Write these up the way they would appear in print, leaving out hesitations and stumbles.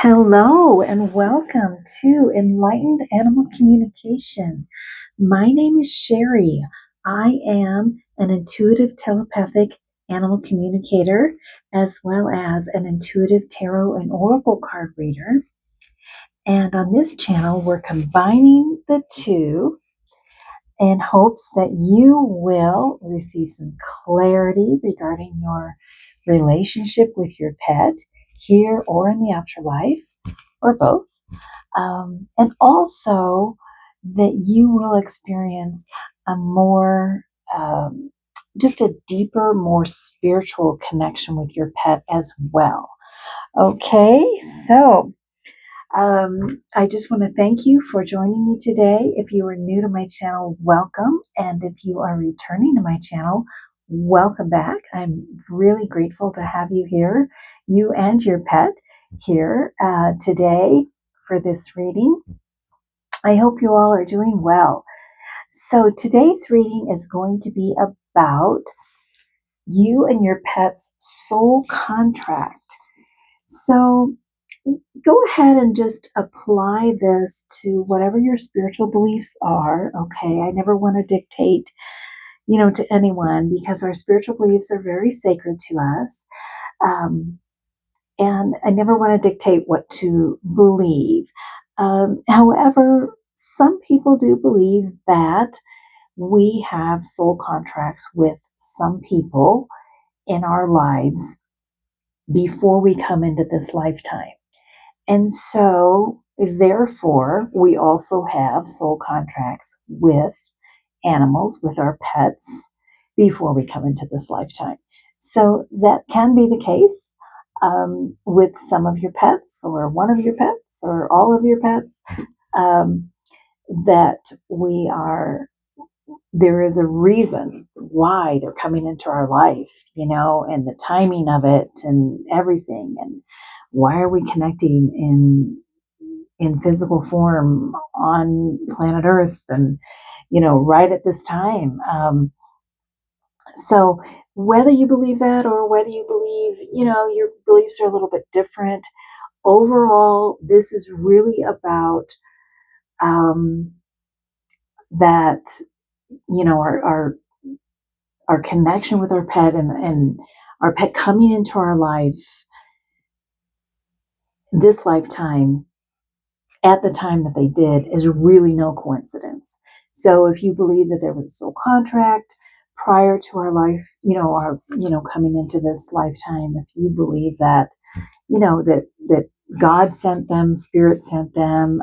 Hello and welcome to Enlightened Animal Communication. My name is Sherry. I am an intuitive telepathic animal communicator as well as an intuitive tarot and oracle card reader. And on this channel, we're combining the two in hopes that you will receive some clarity regarding your relationship with your pet here or in the afterlife, or both. And also that you will experience a more, just a deeper, more spiritual connection with your pet as well. Okay, so I just want to thank you for joining me today. If you are new to my channel, welcome. And if you are returning to my channel, welcome back. I'm really grateful to have you here, you and your pet here today for this reading. I hope you all are doing well. So today's reading is going to be about you and your pet's soul contract. So go ahead and just apply this to whatever your spiritual beliefs are. Okay, I never want to dictate, to anyone because our spiritual beliefs are very sacred to us. And I never want to dictate what to believe. However, some people do believe that we have soul contracts with some people in our lives before we come into this lifetime. And so, therefore, we also have soul contracts with animals, with our pets, before we come into this lifetime. So that can be the case with some of your pets, or one of your pets, or all of your pets, that there is a reason why they're coming into our life, and the timing of it and everything. And why are we connecting in physical form on planet Earth and, right at this time? So whether you believe that or whether you believe, your beliefs are a little bit different, overall, this is really about that, our connection with our pet and our pet coming into our life this lifetime at the time that they did is really no coincidence. So if you believe that there was a soul contract prior to our life, coming into this lifetime, if you believe that, that God sent them, Spirit sent them,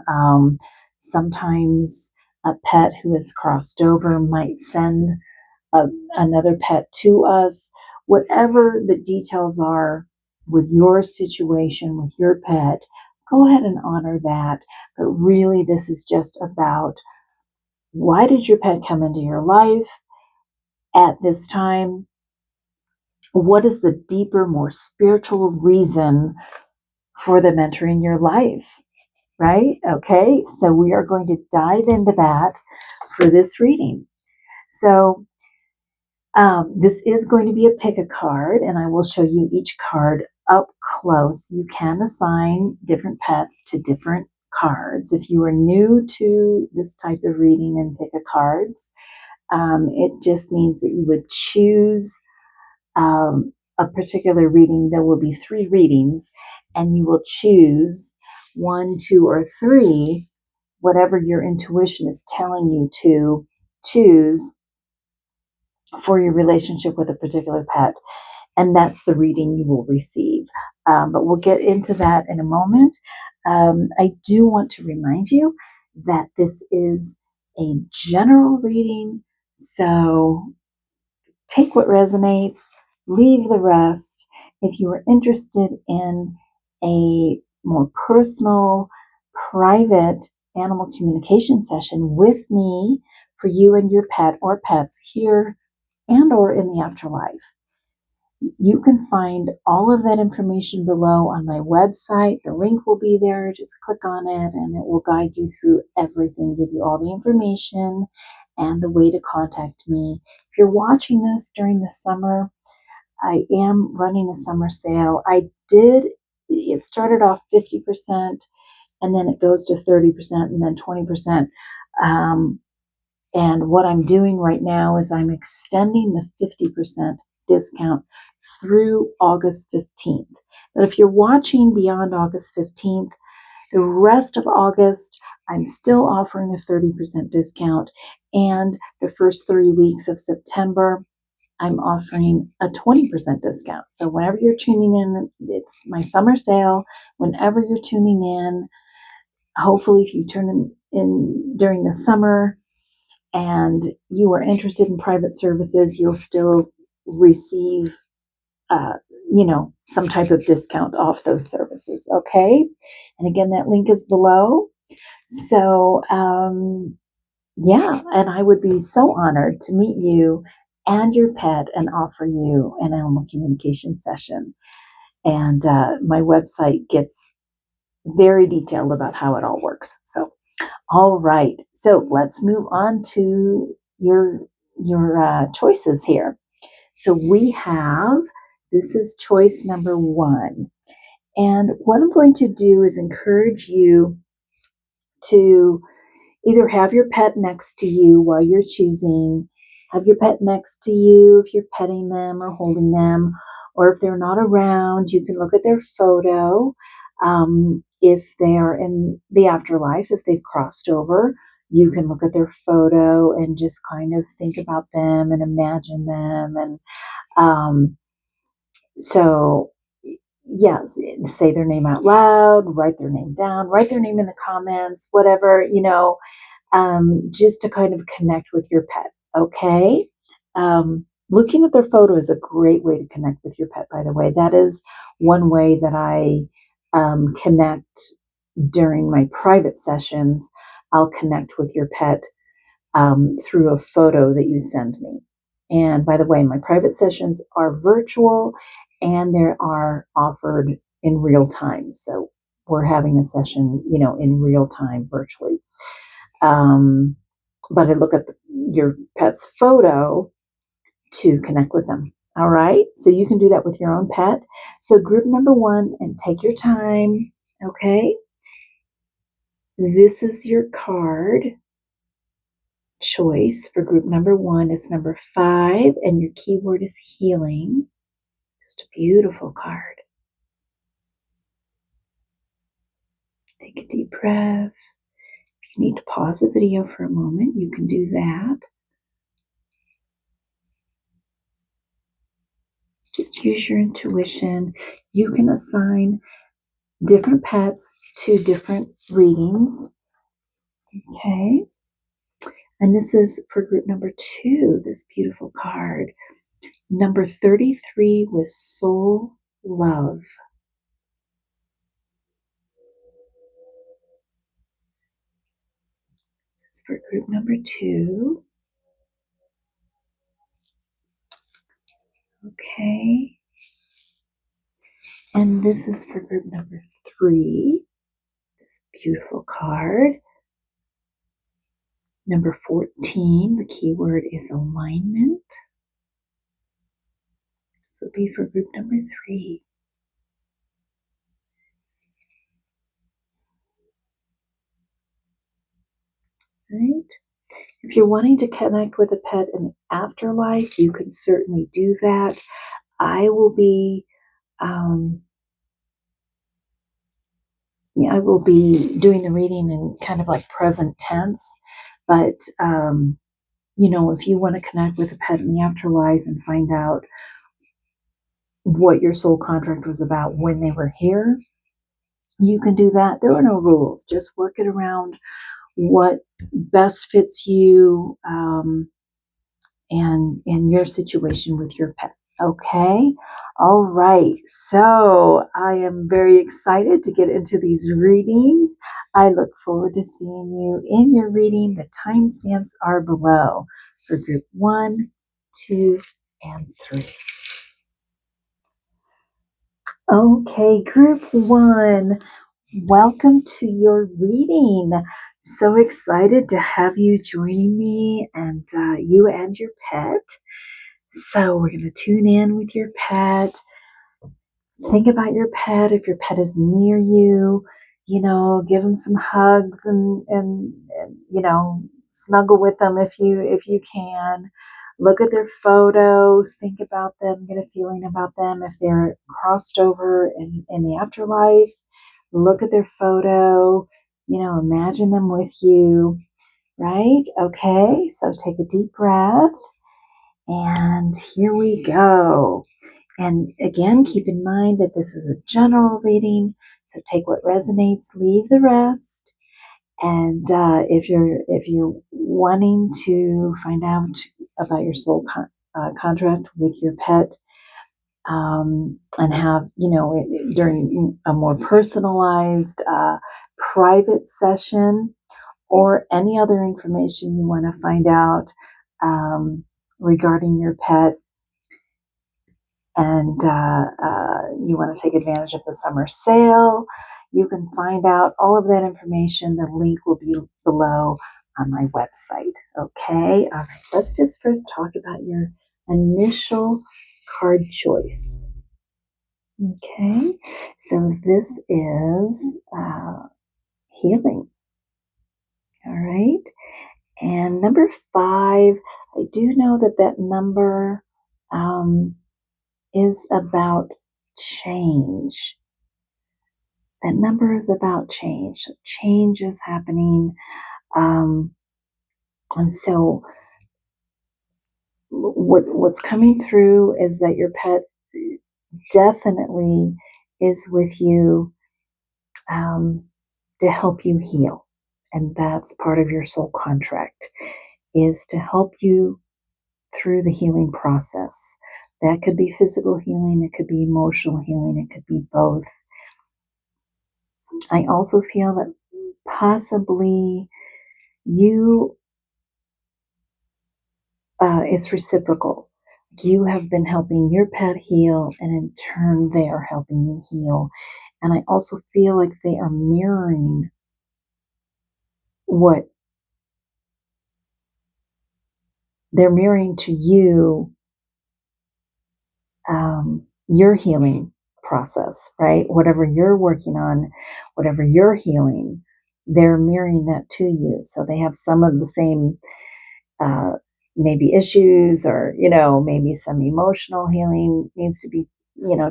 sometimes a pet who has crossed over might send another pet to us. Whatever the details are with your situation, with your pet, go ahead and honor that. But really, this is just about, why did your pet come into your life at this time? What is the deeper, more spiritual reason for them entering your life? Right? Okay, so we are going to dive into that for this reading. So this is going to be a pick a card, and I will show you each card up close. You can assign different pets to different cards. If you are new to this type of reading and pick a cards, it just means that you would choose a particular reading. There will be 3 readings, and you will choose 1, 2, or 3, whatever your intuition is telling you to choose for your relationship with a particular pet. And that's the reading you will receive. But we'll get into that in a moment. I do want to remind you that this is a general reading, so take what resonates, leave the rest. If you are interested in a more personal, private animal communication session with me for you and your pet or pets here and or in the afterlife, you can find all of that information below on my website. The link will be there. Just click on it and it will guide you through everything, give you all the information and the way to contact me. If you're watching this during the summer, I am running a summer sale. I did it started off 50%, and then it goes to 30%, and then 20%. And what I'm doing right now is I'm extending the 50% discount through August 15th. But if you're watching beyond August 15th, the rest of August, I'm still offering a 30% discount. And the first 3 weeks of September, I'm offering a 20% discount. So whenever you're tuning in, it's my summer sale. Whenever you're tuning in, hopefully if you tune in during the summer and you are interested in private services, you'll still receive, uh, some type of discount off those services. Okay. And again, that link is below. So, yeah, and I would be so honored to meet you and your pet and offer you an animal communication session. And my website gets very detailed about how it all works. So, all right. So let's move on to your choices here. So we have, this is choice number 1. And what I'm going to do is encourage you to either have your pet next to you while you're choosing, have your pet next to you if you're petting them or holding them, or if they're not around, you can look at their photo. If they are in the afterlife, if they've crossed over, you can look at their photo and just kind of think about them and imagine them. And so, yes, say their name out loud, write their name down, write their name in the comments, whatever, just to kind of connect with your pet. Okay. Looking at their photo is a great way to connect with your pet, by the way. That is one way that I connect during my private sessions. I'll connect with your pet through a photo that you send me. And by the way, my private sessions are virtual and they are offered in real time. So we're having a session, in real time virtually. But I look at your pet's photo to connect with them. All right. So you can do that with your own pet. So group number 1, and take your time. Okay. This is your card choice for group number 1. It's number 5, and your keyword is healing. Just a beautiful card. Take a deep breath. If you need to pause the video for a moment, you can do that. Just use your intuition. You can assign different pets to different readings. Okay. And this is for group number 2, this beautiful card. Number 33 was Soul Love. This is for group number 2. Okay. And this is for group number 3. This beautiful card. Number 14, the keyword is alignment. This will be for group number 3. Right? If you're wanting to connect with a pet in the afterlife, you can certainly do that. I will be doing the reading in kind of like present tense, but if you want to connect with a pet in the afterlife and find out what your soul contract was about when they were here, you can do that. There are no rules. Just work it around what best fits you and your situation with your pet. Okay. All right. So I am very excited to get into these readings. I look forward to seeing you in your reading. The timestamps are below for group 1, 2, and 3. Okay, group 1, welcome to your reading. So excited to have you joining me and you and your pet. So we're going to tune in with your pet. Think about your pet. If your pet is near you, give them some hugs and snuggle with them if you can. Look at their photo, think about them, get a feeling about them. If they're crossed over in the afterlife, look at their photo, imagine them with you, right? Okay, so take a deep breath, and here we go. And again, keep in mind that this is a general reading, so take what resonates, leave the rest. And if you're wanting to find out about your soul contract with your pet, and have during a more personalized, private session, or any other information you want to find out regarding your pet, and you want to take advantage of the summer sale, you can find out all of that information. The link will be below on my website. Okay, all right, let's just first talk about your initial card choice. Okay, so this is healing. All right, and number 5, I do know that number is about change. That number is about change. So change is happening. And so what's coming through is that your pet definitely is with you to help you heal. And that's part of your soul contract, is to help you through the healing process. That could be physical healing, it could be emotional healing, it could be both. I also feel that possibly it's reciprocal. You have been helping your pet heal, and in turn, they are helping you heal. And I also feel like they are mirroring what they're mirroring to you, your healing process, right? Whatever you're working on, whatever you're healing, they're mirroring that to you. So they have some of the same uh, maybe issues, or maybe some emotional healing needs to be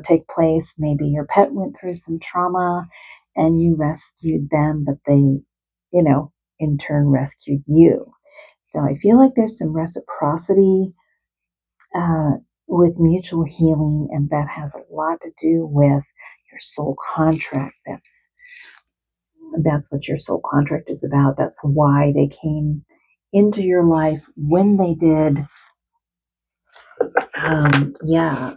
take place. Maybe your pet went through some trauma and you rescued them, but they in turn rescued you. So I feel like there's some reciprocity uh, with mutual healing, and that has a lot to do with your soul contract. That's what your soul contract is about. That's why they came into your life when they did. Yeah,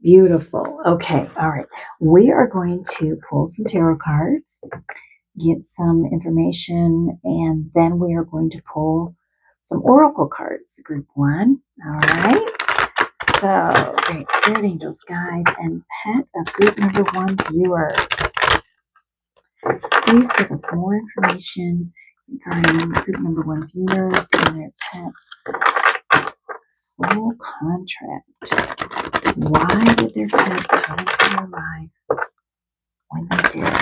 beautiful. Okay, all right. We are going to pull some tarot cards, get some information, and then we are going to pull some oracle cards. Group 1. All right. So, great spirit angels, guides, and pet of group number 1 viewers. Please give us more information regarding group number 1 viewers and their pets' soul contract. Why did their pet come into their life when they did?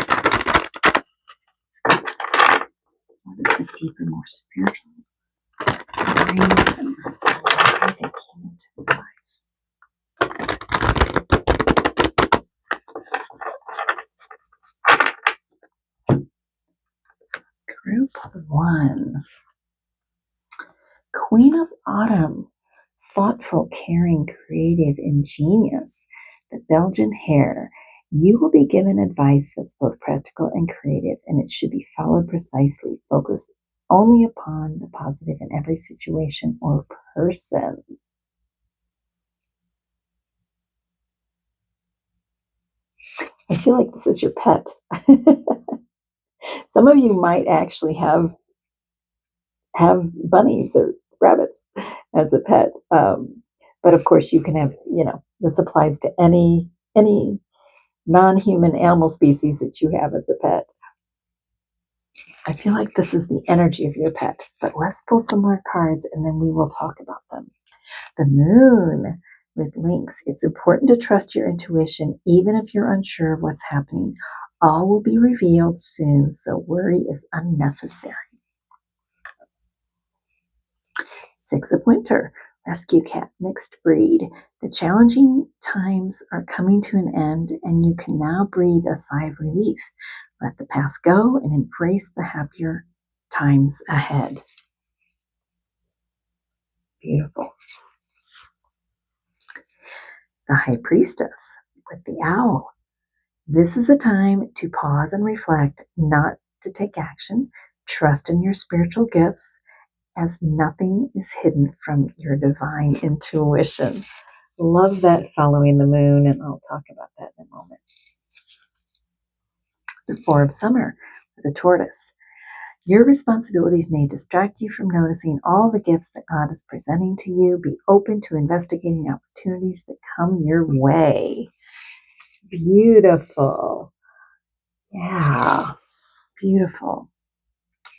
What is the deeper, more spiritual reason as to why they came into their life? Group 1. Queen of Autumn. Thoughtful, caring, creative, ingenious. The Belgian hare. You will be given advice that's both practical and creative, and it should be followed precisely. Focus only upon the positive in every situation or person. I feel like this is your pet. Some of you might actually have bunnies or rabbits as a pet, but of course you can have. This applies to any non-human animal species that you have as a pet. I feel like this is the energy of your pet, but let's pull some more cards and then we will talk about them. The moon. with links. It's important to trust your intuition, even if you're unsure of what's happening. All will be revealed soon, so worry is unnecessary. Six of Winter, rescue cat, mixed breed. The challenging times are coming to an end, and you can now breathe a sigh of relief. Let the past go and embrace the happier times ahead. Beautiful. The High Priestess with the owl. This is a time to pause and reflect, not to take action. Trust in your spiritual gifts, as nothing is hidden from your divine intuition. Love that following the moon, and I'll talk about that in a moment. The Four of Summer, the tortoise. Your responsibilities may distract you from noticing all the gifts that God is presenting to you. Be open to investigating opportunities that come your way. Beautiful. Yeah, beautiful.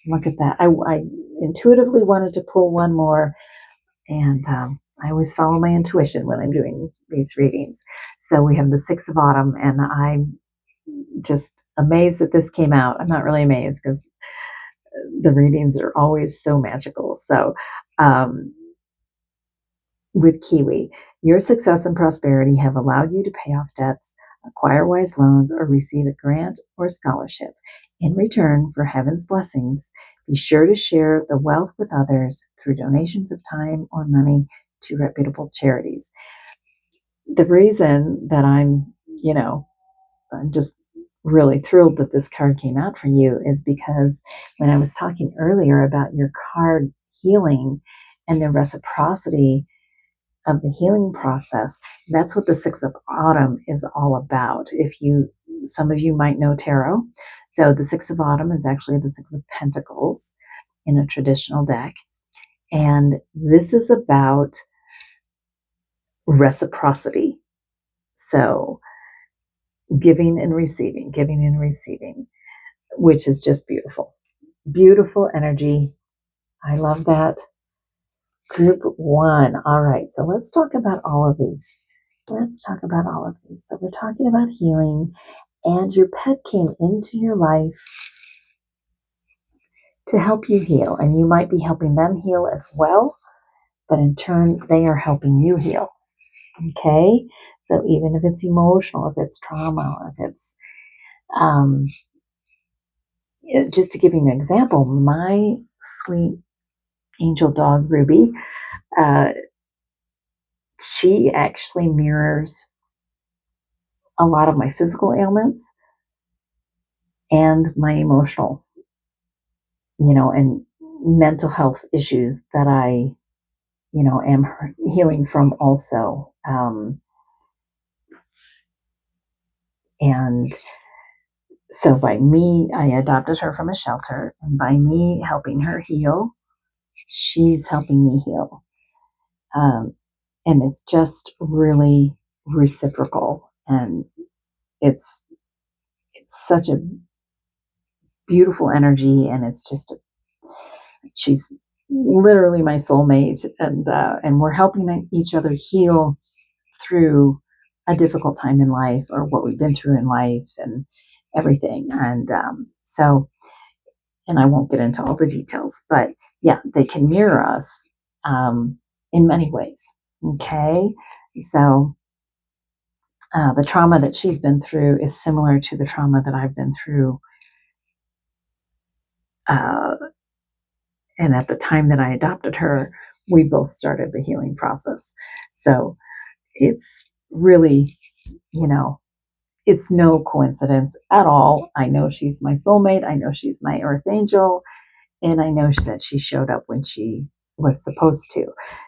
Look at that. I intuitively wanted to pull one more, and I always follow my intuition when I'm doing these readings. So we have the Six of Autumn, and I'm just amazed that this came out. I'm not really amazed because the readings are always so magical. So with Kiwi, your success and prosperity have allowed you to pay off debts, acquire wise loans, or receive a grant or scholarship. In return for heaven's blessings, be sure to share the wealth with others through donations of time or money to reputable charities. The reason that I'm just really thrilled that this card came out for you is because when I was talking earlier about your card healing and the reciprocity of the healing process, that's what the Six of Autumn is all about. Some of you might know tarot. So the Six of Autumn is actually the Six of Pentacles in a traditional deck. And this is about reciprocity. So giving and receiving, which is just beautiful. Beautiful energy. I love that. Group 1. All right, so let's talk about all of these. So we're talking about healing, and your pet came into your life to help you heal, and you might be helping them heal as well, but in turn, they are helping you heal. Okay? So even if it's emotional, if it's trauma, if it's just to give you an example, my sweet angel dog, Ruby, she actually mirrors a lot of my physical ailments and my emotional, and mental health issues that I, am healing from also. And so by me, I adopted her from a shelter, and by me helping her heal, she's helping me heal. And it's just really reciprocal, and it's such a beautiful energy, and she's literally my soulmate, and we're helping each other heal through a difficult time in life, or what we've been through in life, and everything. And and I won't get into all the details, but yeah, they can mirror us in many ways. Okay, so the trauma that she's been through is similar to the trauma that I've been through. And at the time that I adopted her, we both started the healing process. So it's really, it's no coincidence at all. I know she's my soulmate. I know she's my earth angel. And I know that she showed up when she was supposed to.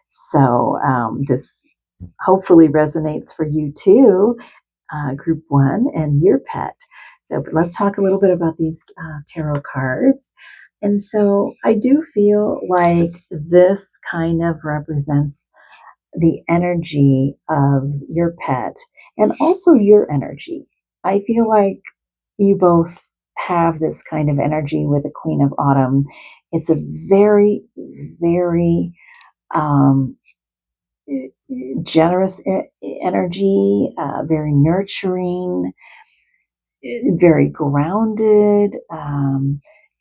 So this hopefully resonates for you too, group 1 and your pet. So let's talk a little bit about these tarot cards. And so I do feel like this kind of represents the energy of your pet and also your energy. I feel like you both have this kind of energy with the Queen of Autumn. It's a very, very generous energy, very nurturing, very grounded,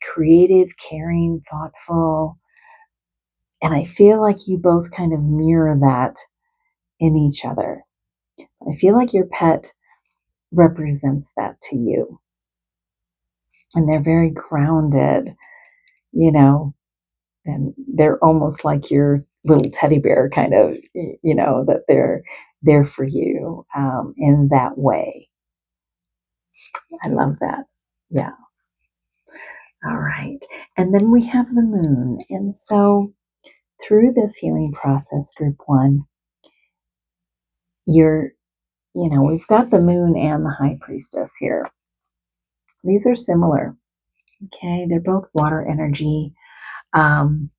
creative, caring, thoughtful. And I feel like you both kind of mirror that in each other. I feel like your pet represents that to you. And they're very grounded, you know, and they're almost like your little teddy bear, kind of, that they're there for you in that way. I love that. Yeah. All right. And then we have the moon. And so through this healing process, group one, we've got the moon and the high priestess here. These are similar. Okay. They're both water energy. And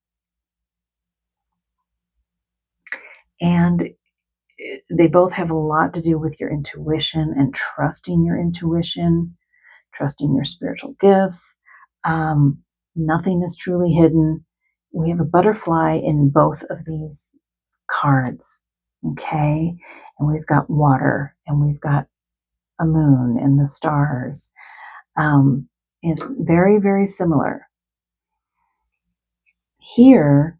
they both have a lot to do with your intuition and trusting your intuition, trusting your spiritual gifts. Nothing is truly hidden. We have a butterfly in both of these cards, okay? And we've got water, and we've got a moon and the stars. It's very, very similar. Here,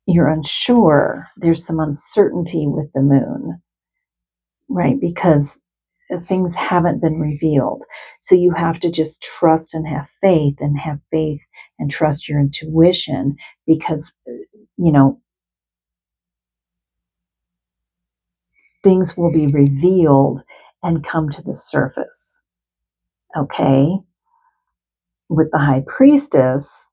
you're unsure. There's some uncertainty with the moon, right? Because things haven't been revealed. So you have to just trust and have faith and trust your intuition because, things will be revealed and come to the surface. Okay? With the high priestess,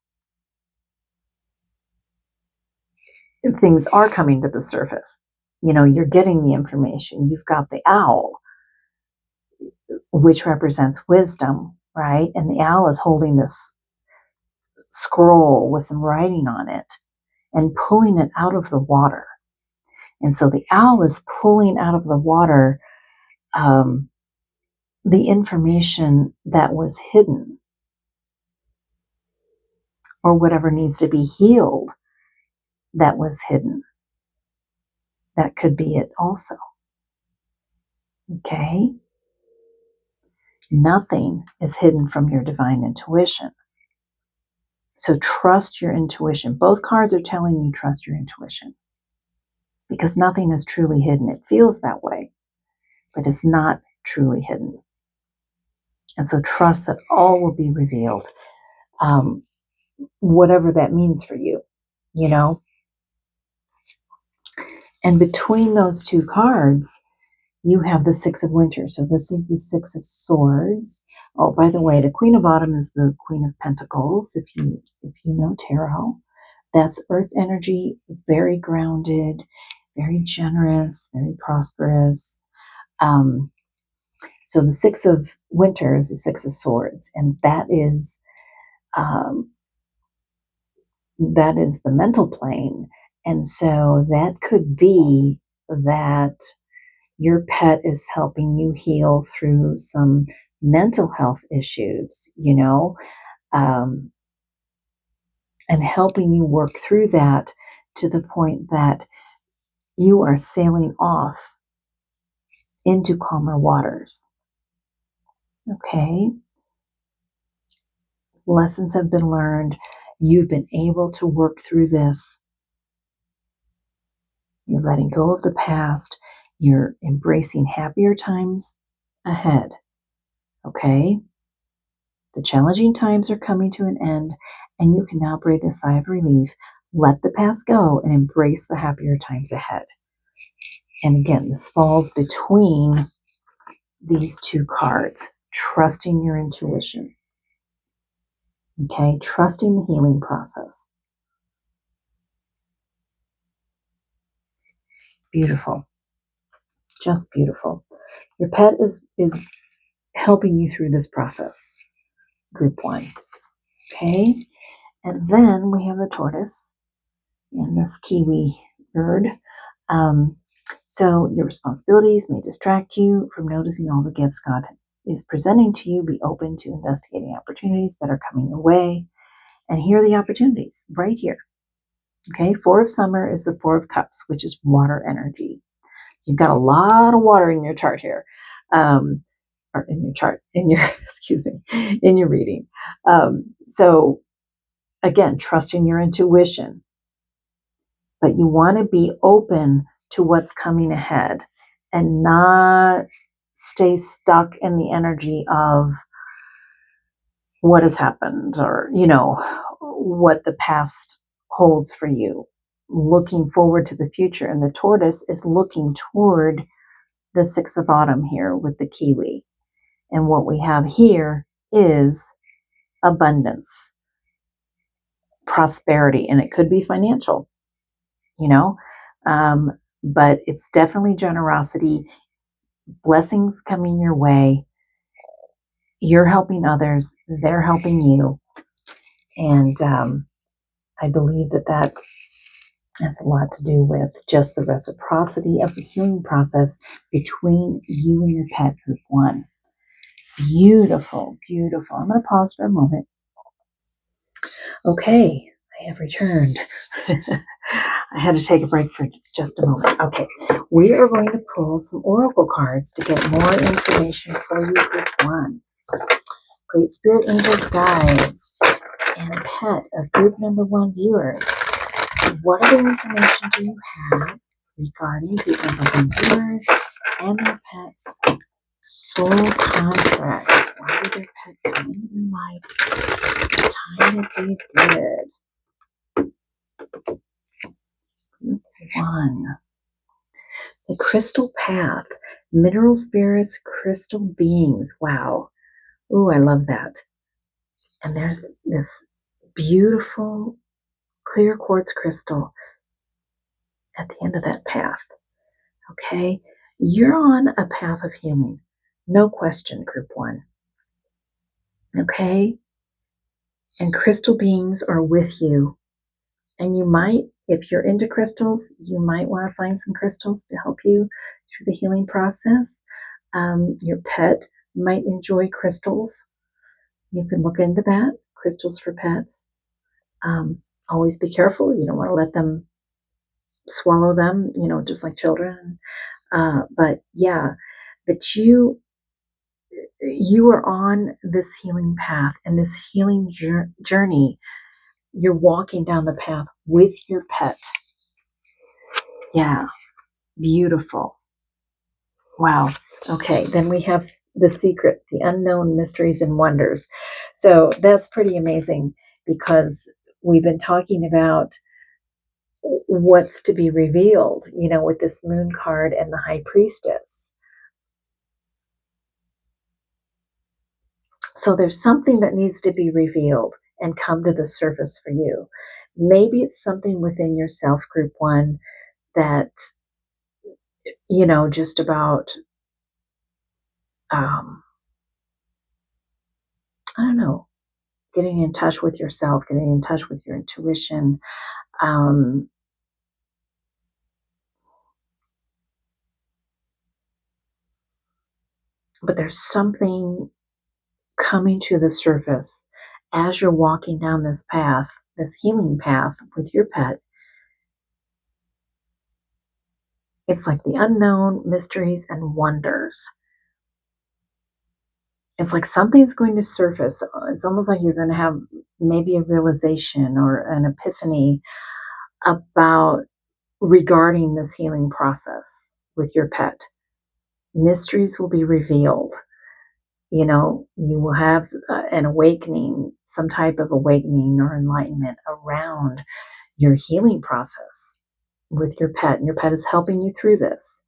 things are coming to the surface. You're getting the information. You've got the owl, which represents wisdom, right? And the owl is holding this scroll with some writing on it and pulling it out of the water. And so the owl is pulling out of the water the information that was hidden or whatever needs to be healed that was hidden. That could be it also. Okay? Nothing is hidden from your divine intuition. So trust your intuition. Both cards are telling you trust your intuition because nothing is truly hidden. It feels that way, but it's not truly hidden. And so trust that all will be revealed, whatever that means for you, And between those two cards, you have the Six of Winter. So this is the Six of Swords. Oh, by the way, the Queen of Autumn is the Queen of Pentacles, if you know tarot. That's earth energy, very grounded, very generous, very prosperous. So the Six of Winter is the Six of Swords, and that is the mental plane. And so that could be that your pet is helping you heal through some mental health issues, and helping you work through that to the point that you are sailing off into calmer waters. Okay? Lessons have been learned. You've been able to work through this. You're letting go of the past. You're embracing happier times ahead. Okay? The challenging times are coming to an end, and you can now breathe a sigh of relief, let the past go, and embrace the happier times ahead. And again, this falls between these two cards, trusting your intuition. Okay, trusting the healing process. Beautiful. Just beautiful. Your pet is helping you through this process. Group one. Okay. And then we have the tortoise and this kiwi bird. So your responsibilities may distract you from noticing all the gifts God is presenting to you. Be open to investigating opportunities that are coming your way. And here are the opportunities right here. Okay, Four of Summer is the Four of Cups, which is water energy. You've got a lot of water in your chart here. Or in your chart, in your, excuse me, in your reading. So again, trusting your intuition, but you want to be open to what's coming ahead and not stay stuck in the energy of what has happened or, what the past holds for you. Looking forward to the future. And the tortoise is looking toward the Six of Autumn here with the kiwi. And what we have here is abundance, prosperity, and it could be financial, you know, but it's definitely generosity, blessings coming your way. You're helping others, they're helping you. And I believe that has a lot to do with just the reciprocity of the healing process between you and your pet, group one. Beautiful, beautiful. I'm going to pause for a moment. Okay, I have returned. I had to take a break for just a moment. Okay, we are going to pull some oracle cards to get more information for you, group one. Great Spirit Angels, guides, and a pet of group number one viewers. What other information do you have regarding group number one viewers and their pets' soul contract? Why did their pet come into their life at the time that they did? Group one. The crystal path. Mineral spirits, crystal beings. Wow. Ooh, I love that. And there's this beautiful clear quartz crystal at the end of that path. Okay? You're on a path of healing. No question, group one. Okay? And crystal beings are with you. And you might, if you're into crystals, you might want to find some crystals to help you through the healing process. Your pet might enjoy crystals. You can look into that. Crystals for pets. Always be careful. You don't want to let them swallow them, just like children. But yeah, but you are on this healing path and this healing journey. You're walking down the path with your pet. Yeah, beautiful. Wow. Okay, then we have the secret, the unknown mysteries and wonders. So that's pretty amazing because we've been talking about what's to be revealed, with this moon card and the high priestess. So there's something that needs to be revealed and come to the surface for you. Maybe it's something within yourself, group one, that, just about, I don't know, getting in touch with yourself, getting in touch with your intuition. But there's something coming to the surface as you're walking down this path, this healing path with your pet. It's like the unknown, mysteries, and wonders. It's like something's going to surface. It's almost like you're going to have maybe a realization or an epiphany about regarding this healing process with your pet. Mysteries will be revealed. You will have an awakening, some type of awakening or enlightenment around your healing process with your pet. And your pet is helping you through this.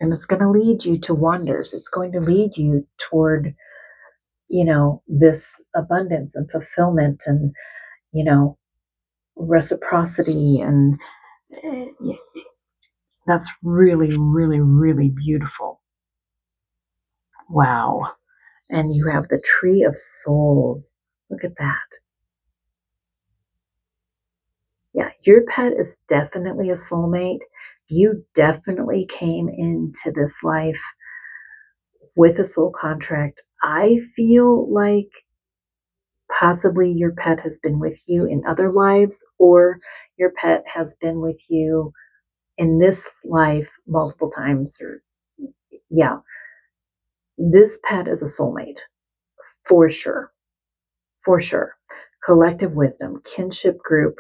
And it's going to lead you to wonders. It's going to lead you toward, this abundance and fulfillment and, reciprocity. And that's really, really, really beautiful. Wow. And you have the Tree of Souls. Look at that. Yeah, your pet is definitely a soulmate. You definitely came into this life with a soul contract. I feel like Possibly your pet has been with you in other lives, or your pet has been with you in this life multiple times. Or, yeah, this pet is a soulmate for sure. For sure. Collective wisdom, kinship group,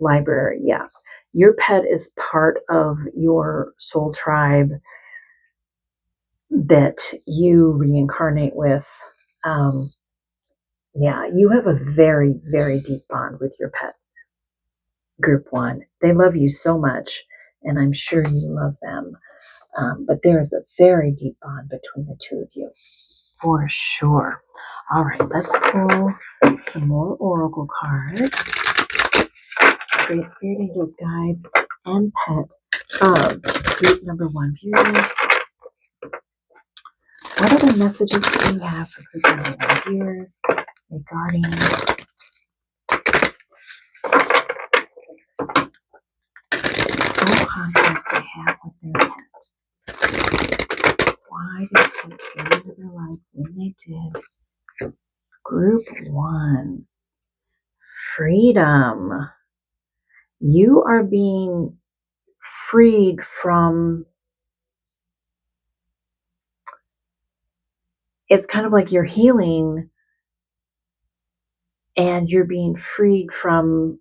library. Yeah. Your pet is part of your soul tribe that you reincarnate with. Yeah, you have a very, very deep bond with your pet. Group one. They love you so much, and I'm sure you love them. But there is a very deep bond between the two of you, for sure. All right, let's pull some more oracle cards. Great Spirit Angels, guides, and pet of group number one viewers. What other messages do you have for group number one viewers regarding soul contract they have with their pet? Why did they came into their life when they did? Group one, freedom. You are being freed from, it's kind of like you're healing and you're being freed from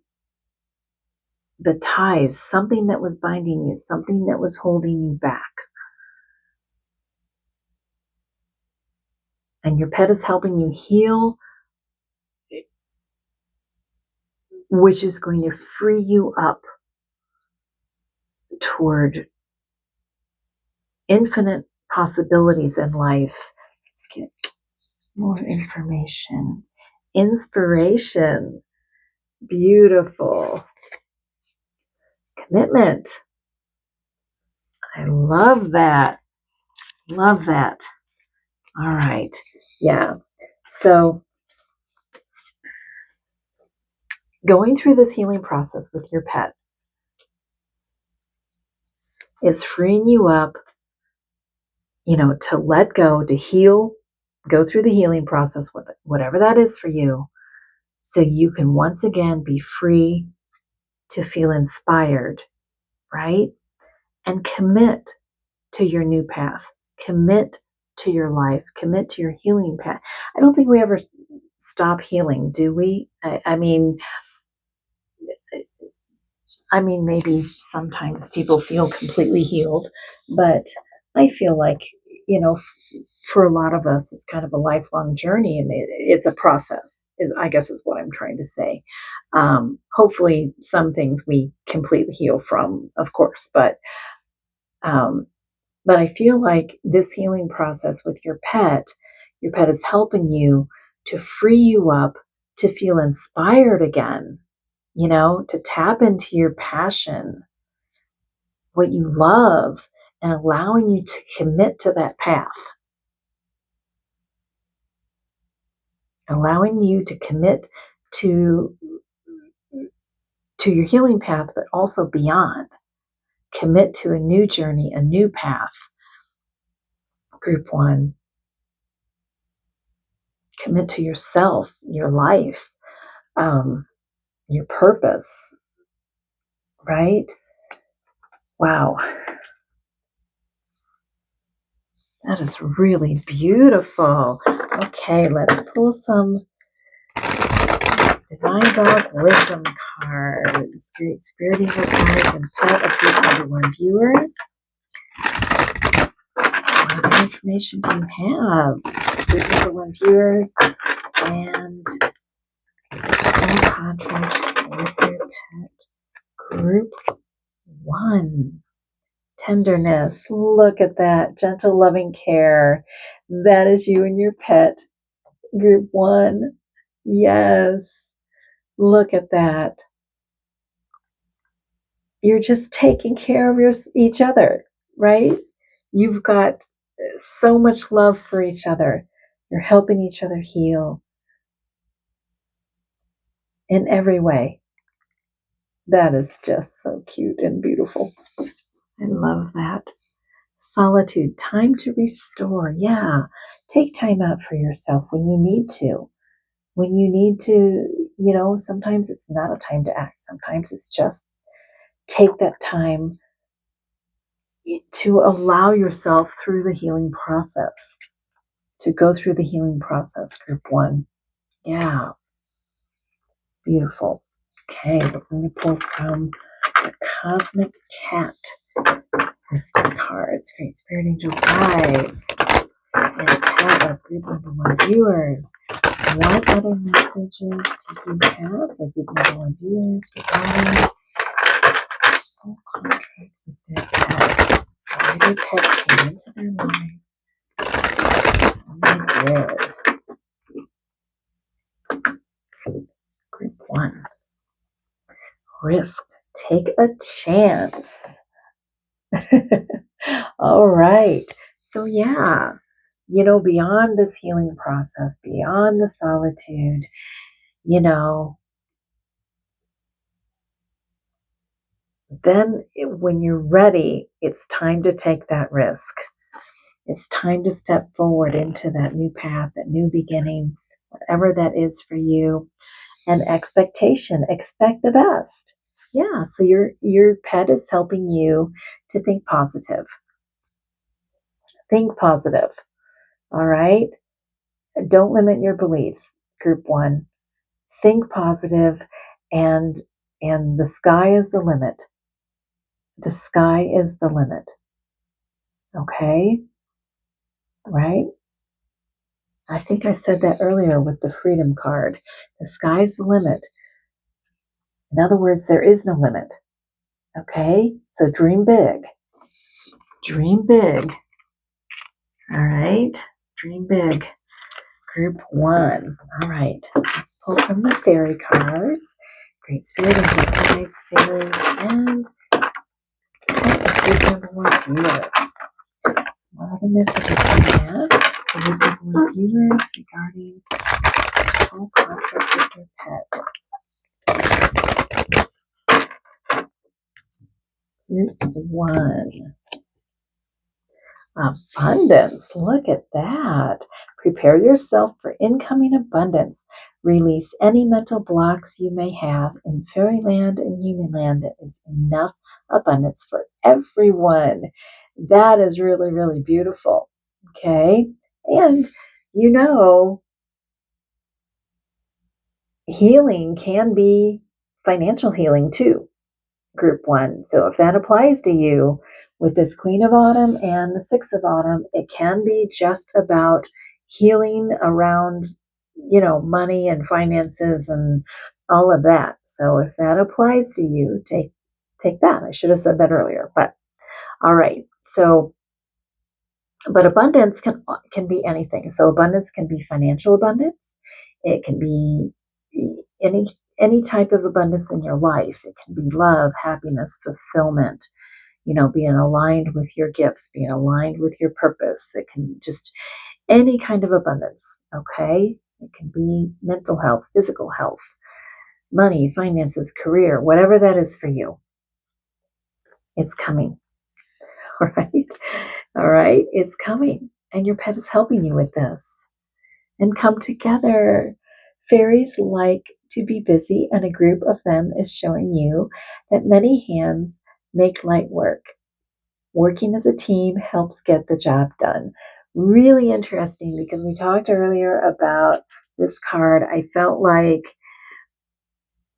the ties, something that was binding you, something that was holding you back. And your pet is helping you heal, which is going to free you up toward infinite possibilities in life. Let's get more information. Inspiration. Beautiful. Commitment. I love that. Love that. All right. Yeah. So going through this healing process with your pet is freeing you up, to let go, to heal, go through the healing process, whatever that is for you, so you can once again be free to feel inspired, right? And commit to your new path, commit to your life, commit to your healing path. I don't think we ever stop healing, do we? I mean, maybe sometimes people feel completely healed, but I feel like, for a lot of us, it's kind of a lifelong journey, and it's a process, I guess is what I'm trying to say. Hopefully some things we completely heal from, of course, but I feel like this healing process with your pet is helping you to free you up, to feel inspired again, to tap into your passion, what you love, and allowing you to commit to that path. Allowing you to commit to your healing path, but also beyond. Commit to a new journey, a new path. Group one. Commit to yourself, your life, your purpose, right? Wow. That is really beautiful. Okay, let's pull some Divine Dog Wisdom cards. Great Spirit Angels, guides, and pet of group number one viewers. What information do you have? Group number one viewers and soul contract with your pet. Group one. Tenderness. Look at that. Gentle, loving care. That is you and your pet. Group one. Yes. Look at that. You're just taking care of each other, right? You've got so much love for each other. You're helping each other heal in every way. That is just so cute and beautiful. I love that. Solitude, time to restore. Yeah, take time out for yourself when you need to. when you need to, sometimes it's not a time to act. Sometimes it's just take that time to allow yourself through the healing process, to go through the healing process, group one. Yeah, beautiful. Okay, we're going to pull from the Cosmic Cat crystal cards. Great Spirit Angels guides. And cat of group number one viewers. What other messages do you have for group number one viewers regarding their soul contract with their pet? Why their pet came into their life? And they did. Group one. Risk. Take a chance. All right. So, yeah, beyond this healing process, beyond the solitude, then when you're ready, it's time to take that risk. It's time to step forward into that new path, that new beginning, whatever that is for you. And expectation, expect the best. Yeah, so your pet is helping you to think positive. Think positive. All right? Don't limit your beliefs. Group one. Think positive, and the sky is the limit. The sky is the limit. Okay? Right? I think I said that earlier with the freedom card. The sky's the limit. In other words, there is no limit. Okay? So dream big. Dream big. All right? Dream big. Group one. All right. Let's pull from the fairy cards. Great Spirit Angels, guides, fairies, and group number one viewers. What other messages do we have for group number one viewers regarding soul contract with their pet? Group one. Abundance. Look at that. Prepare yourself for incoming abundance. Release any mental blocks you may have in fairyland and human land. There is enough abundance for everyone. That is really, really beautiful. Okay. And healing can be financial healing too. Group one. So if that applies to you with this Queen of Autumn and the Six of Autumn, it can be just about healing around, money and finances and all of that. So if that applies to you, take that. I should have said that earlier, but all right. So, but abundance can be anything. So abundance can be financial abundance. It can be any type of abundance in your life. It can be love, happiness, fulfillment, being aligned with your gifts, being aligned with your purpose. It can just any kind of abundance, okay? It can be mental health, physical health, money, finances, career, whatever that is for you. It's coming, all right? All right, it's coming, and your pet is helping you with this. And come together. Fairies like to be busy, and a group of them is showing you that many hands make light work. Working as a team helps get the job done. Really interesting because we talked earlier about this card. I felt like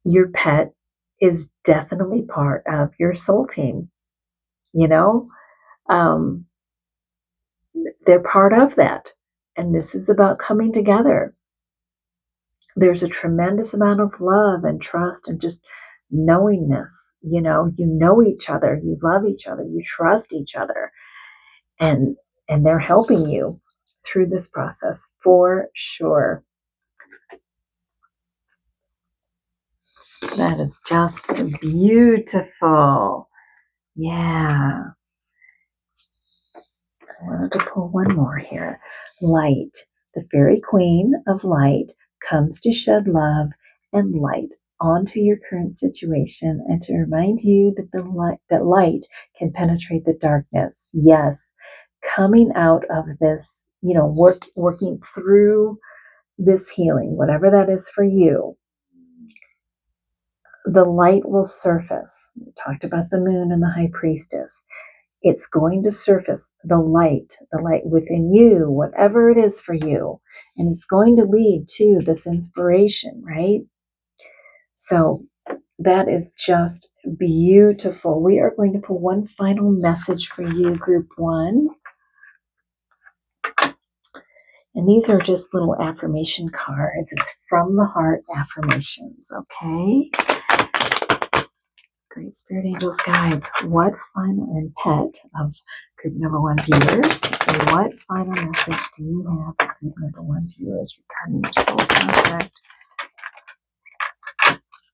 your pet is definitely part of your soul team. Um, they're part of that. And this is about coming together. There's a tremendous amount of love and trust and just knowingness. You know each other, you love each other, you trust each other. And they're helping you through this process for sure. That is just beautiful. Yeah. I wanted to pull one more here. Light. The fairy queen of light comes to shed love and light onto your current situation and to remind you that light can penetrate the darkness. Yes, coming out of this, working through this healing, whatever that is for you, the light will surface. We talked about the moon and the high priestess. It's going to surface the light within you, whatever it is for you. And it's going to lead to this inspiration, right? So that is just beautiful. We are going to pull one final message for you, group one. And these are just little affirmation cards. It's from the heart affirmations, okay? Great Spirit Angels, guides, what final, and pet of group number one viewers, what final message do you have for group number one viewers regarding your soul contact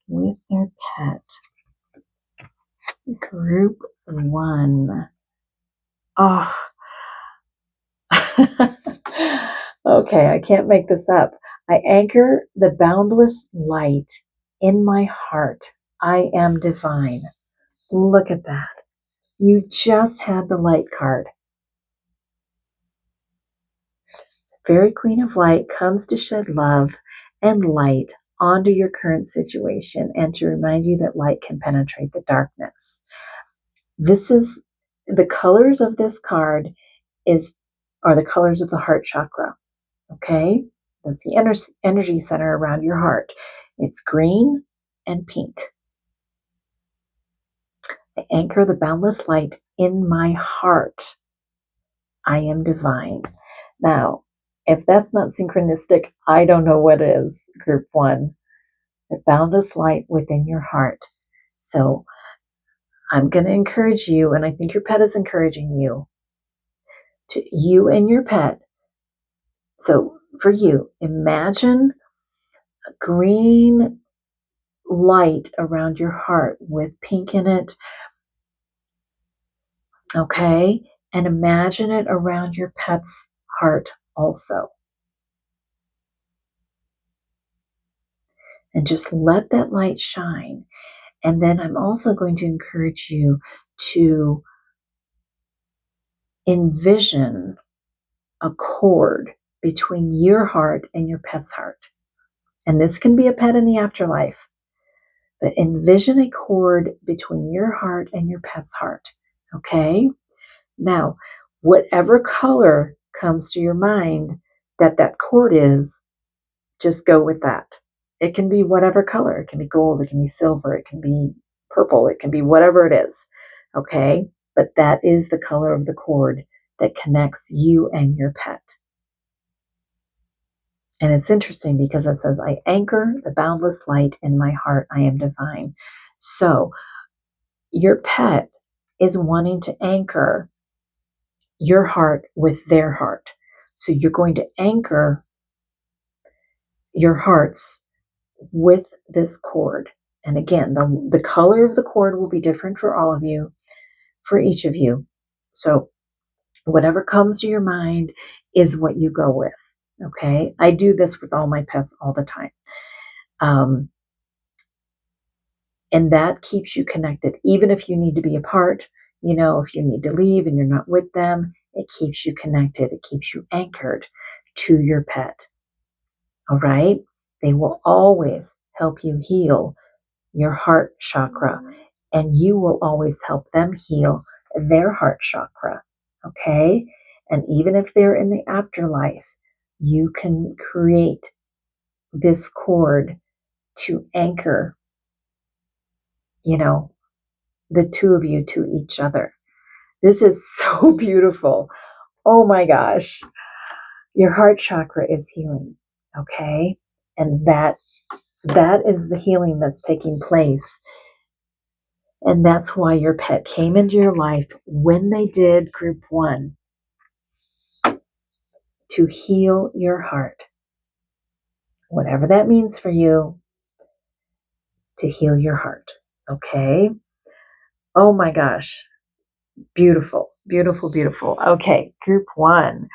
with their pet? Group one. Oh, okay, I can't make this up. I anchor the boundless light in my heart. I am divine. Look at that. You just had the light card. Fairy Queen of Light comes to shed love and light onto your current situation and to remind you that light can penetrate the darkness. This is the colors of this card are the colors of the heart chakra. Okay? That's the energy center around your heart. It's green and pink. I anchor the boundless light in my heart. I am divine. Now, if that's not synchronistic, I don't know what is, group one. The boundless light within your heart. So I'm going to encourage you, and I think your pet is encouraging you, you and your pet. So for you, imagine a green light around your heart with pink in it. Okay? And imagine it around your pet's heart also. And just let that light shine. And then I'm also going to encourage you to envision a cord between your heart and your pet's heart. And this can be a pet in the afterlife. But envision a cord between your heart and your pet's heart. Okay? Now, whatever color comes to your mind that cord is, just go with that. It can be whatever color. It can be gold, it can be silver, it can be purple, it can be whatever it is. Okay? But that is the color of the cord that connects you and your pet. And it's interesting because it says, I anchor the boundless light in my heart. I am divine. So your pet is wanting to anchor your heart with their heart. So you're going to anchor your hearts with this cord. And again, the color of the cord will be different for all of you, for each of you. So whatever comes to your mind is what you go with. Okay? I do this with all my pets all the time. And that keeps you connected. Even if you need to be apart, if you need to leave and you're not with them, it keeps you connected. It keeps you anchored to your pet. All right? They will always help you heal your heart chakra, and you will always help them heal their heart chakra. Okay? And even if they're in the afterlife, you can create this cord to anchor, the two of you to each other. This is so beautiful. Oh my gosh. Your heart chakra is healing. Okay? And that is the healing that's taking place. And that's why your pet came into your life when they did, group one, to heal your heart. Whatever that means for you, to heal your heart. Okay? Oh my gosh. Beautiful, beautiful, beautiful. Okay, group one.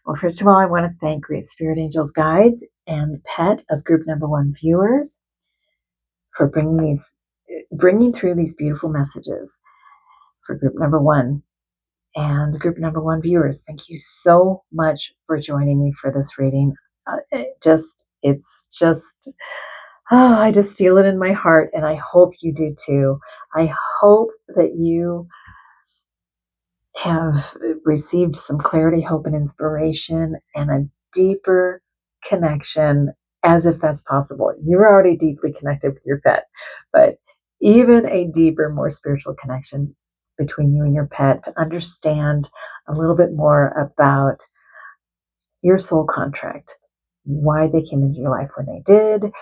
Well, first of all, I want to thank Great Spirit Angels Guides and Pet of group number one viewers for bringing through these beautiful messages for group number one. And group number one viewers, thank you so much for joining me for this reading. I just feel it in my heart, and I hope you do too. I hope that you have received some clarity, hope, and inspiration, and a deeper connection, as if that's possible. You're already deeply connected with your pet, but even a deeper, more spiritual connection between you and your pet to understand a little bit more about your soul contract, why they came into your life when they did.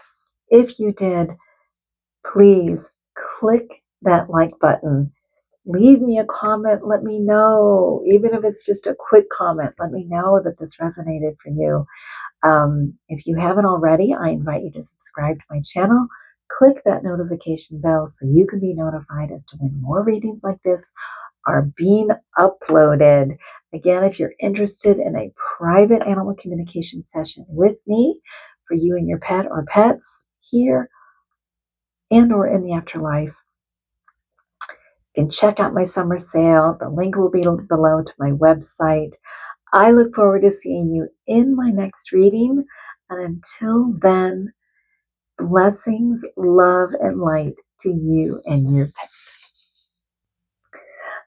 If you did, please click that like button. Leave me a comment. Let me know, even if it's just a quick comment, let me know that this resonated for you. If you haven't already, I invite you to subscribe to my channel. Click that notification bell so you can be notified as to when more readings like this are being uploaded. Again, if you're interested in a private animal communication session with me for you and your pet or pets here and or in the afterlife, you can check out my summer sale. The link will be below to my website. I look forward to seeing you in my next reading. And until then, blessings, love, and light to you and your pet.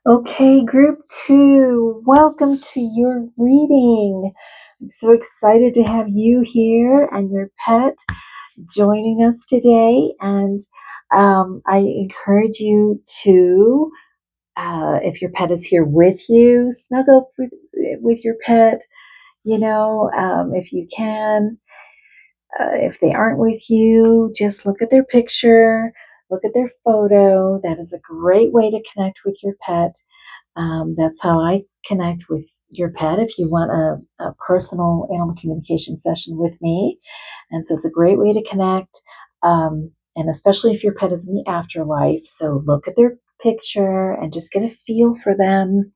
Okay, group 2, welcome to your reading. I'm so excited to have you here and your pet joining us today. And I encourage you to, if your pet is here with you, snuggle with your pet, if you can. If they aren't with you, just look at their picture, look at their photo. That is a great way to connect with your pet. That's how I connect with your pet if you want a personal animal communication session with me. And so it's a great way to connect, and especially if your pet is in the afterlife. So look at their picture and just get a feel for them,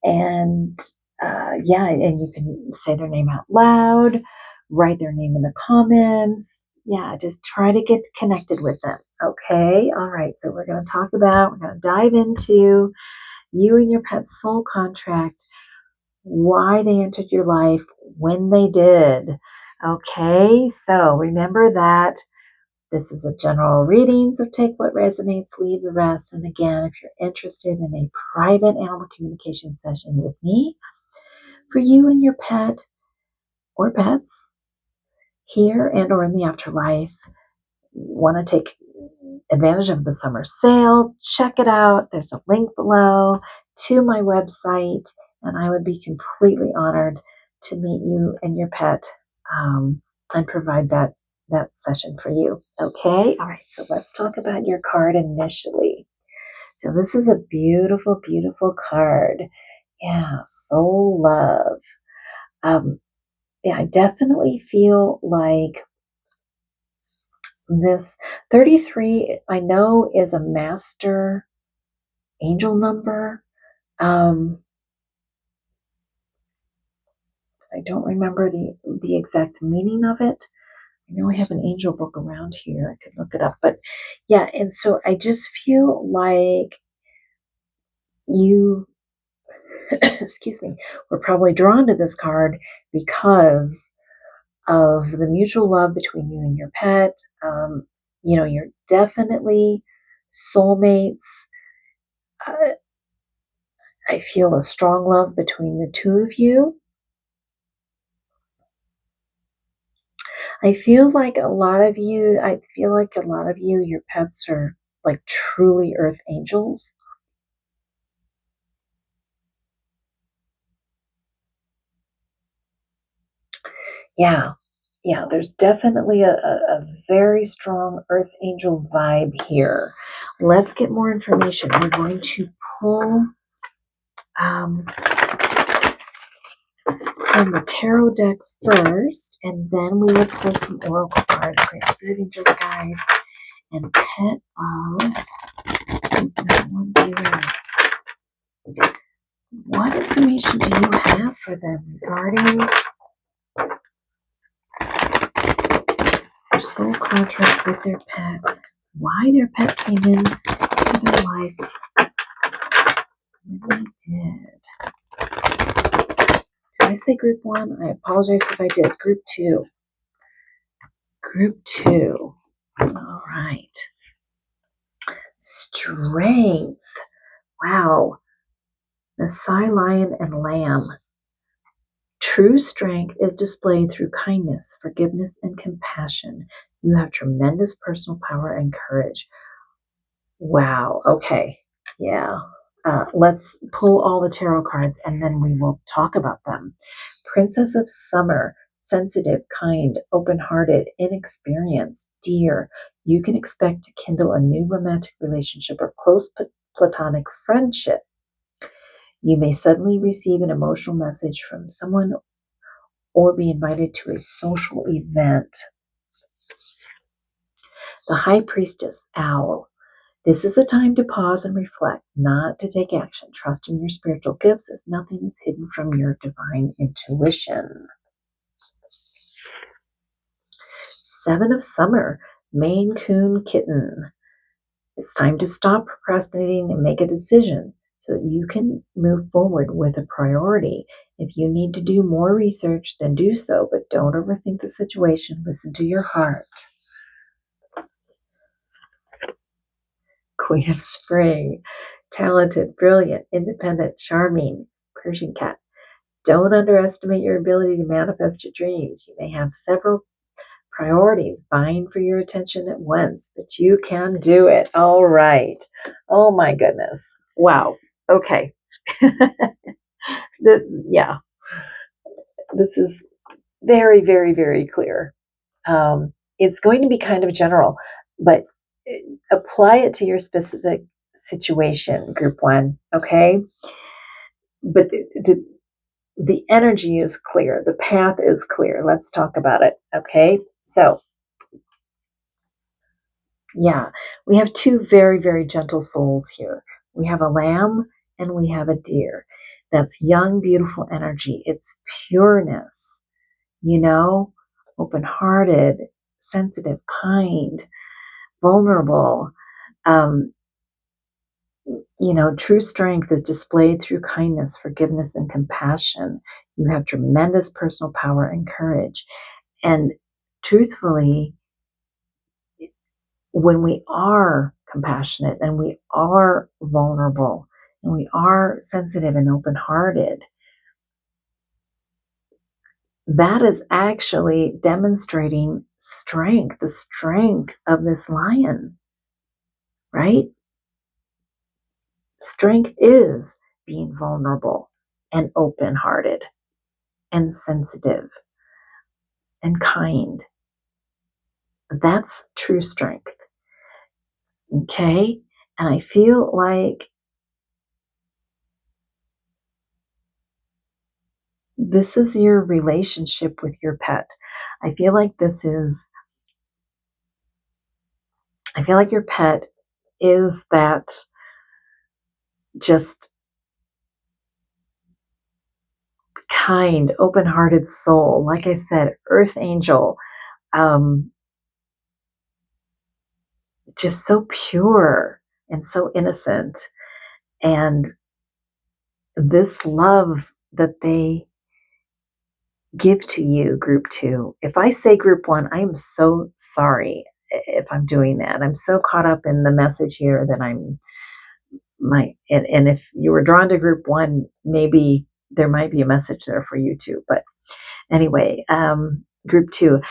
and and you can say their name out loud, write their name in the comments. Yeah, just try to get connected with them. Okay, all right. So we're going to dive into you and your pet's soul contract, why they entered your life when they did. Okay, so remember that this is a general reading, so take what resonates, leave the rest. And again, if you're interested in a private animal communication session with me, for you and your pet or pets here and or in the afterlife, want to take advantage of the summer sale, check it out. There's a link below to my website, and I would be completely honored to meet you and your pet, and provide that session for you. Okay, all right, so let's talk about your card initially. So this is a beautiful, beautiful card. Yeah, soul love. I definitely feel like this 33, I know, is a master angel number. I don't remember the exact meaning of it. I know I have an angel book around here. I could look it up. But yeah, and so I just feel like you, excuse me, were probably drawn to this card because of the mutual love between you and your pet. You're definitely soulmates. I feel a strong love between the two of you. I feel like a lot of you, your pets are like truly earth angels. Yeah, there's definitely a very strong earth angel vibe here. Let's get more information. We're going to pull from the tarot deck first, and then we will pull some oracle cards, great spirit angels, guides, and pet of viewers. What information do you have for them regarding their soul contract with their pet? Why their pet came in to their life when they did? Okay. I say group 1? I apologize if I did. Group 2. Group 2. All right. Strength. Wow. The Sea Lion and Lamb. True strength is displayed through kindness, forgiveness, and compassion. You have tremendous personal power and courage. Wow. Okay. Yeah. Let's pull all the tarot cards and then we will talk about them. Princess of Summer, sensitive, kind, open-hearted, inexperienced, dear. You can expect to kindle a new romantic relationship or close platonic friendship. You may suddenly receive an emotional message from someone or be invited to a social event. The High Priestess, Owl. This is a time to pause and reflect, not to take action. Trust in your spiritual gifts as nothing is hidden from your divine intuition. Seven of Summer, Maine Coon Kitten. It's time to stop procrastinating and make a decision so that you can move forward with a priority. If you need to do more research, then do so, but don't overthink the situation. Listen to your heart. Queen of Spring, talented, brilliant, independent, charming, Persian cat. Don't underestimate your ability to manifest your dreams. You may have several priorities vying for your attention at once, but you can do it. All right. Oh my goodness. Wow. Okay. Yeah. This is very, very, very clear. It's going to be kind of general, but apply it to your specific situation, group 1, okay? But the energy is clear. The path is clear. Let's talk about it, okay? So, yeah, we have two very, very gentle souls here. We have a lamb and we have a deer. That's young, beautiful energy. It's pureness, open-hearted, sensitive, kind, vulnerable. True strength is displayed through kindness, forgiveness, and compassion. You have tremendous personal power and courage. And truthfully, when we are compassionate and we are vulnerable and we are sensitive and open-hearted, that is actually demonstrating strength, the strength of this lion, right? Strength is being vulnerable and open-hearted and sensitive and kind. That's true strength. Okay? And I feel like this is your relationship with your pet. I feel like your pet is that just kind, open-hearted soul. Like I said, earth angel, just so pure and so innocent. And this love that they give to you, group 2. If I say group 1, I am so sorry if I'm doing that. I'm so caught up in the message here that and if you were drawn to group 1, maybe there might be a message there for you too. But anyway, group 2,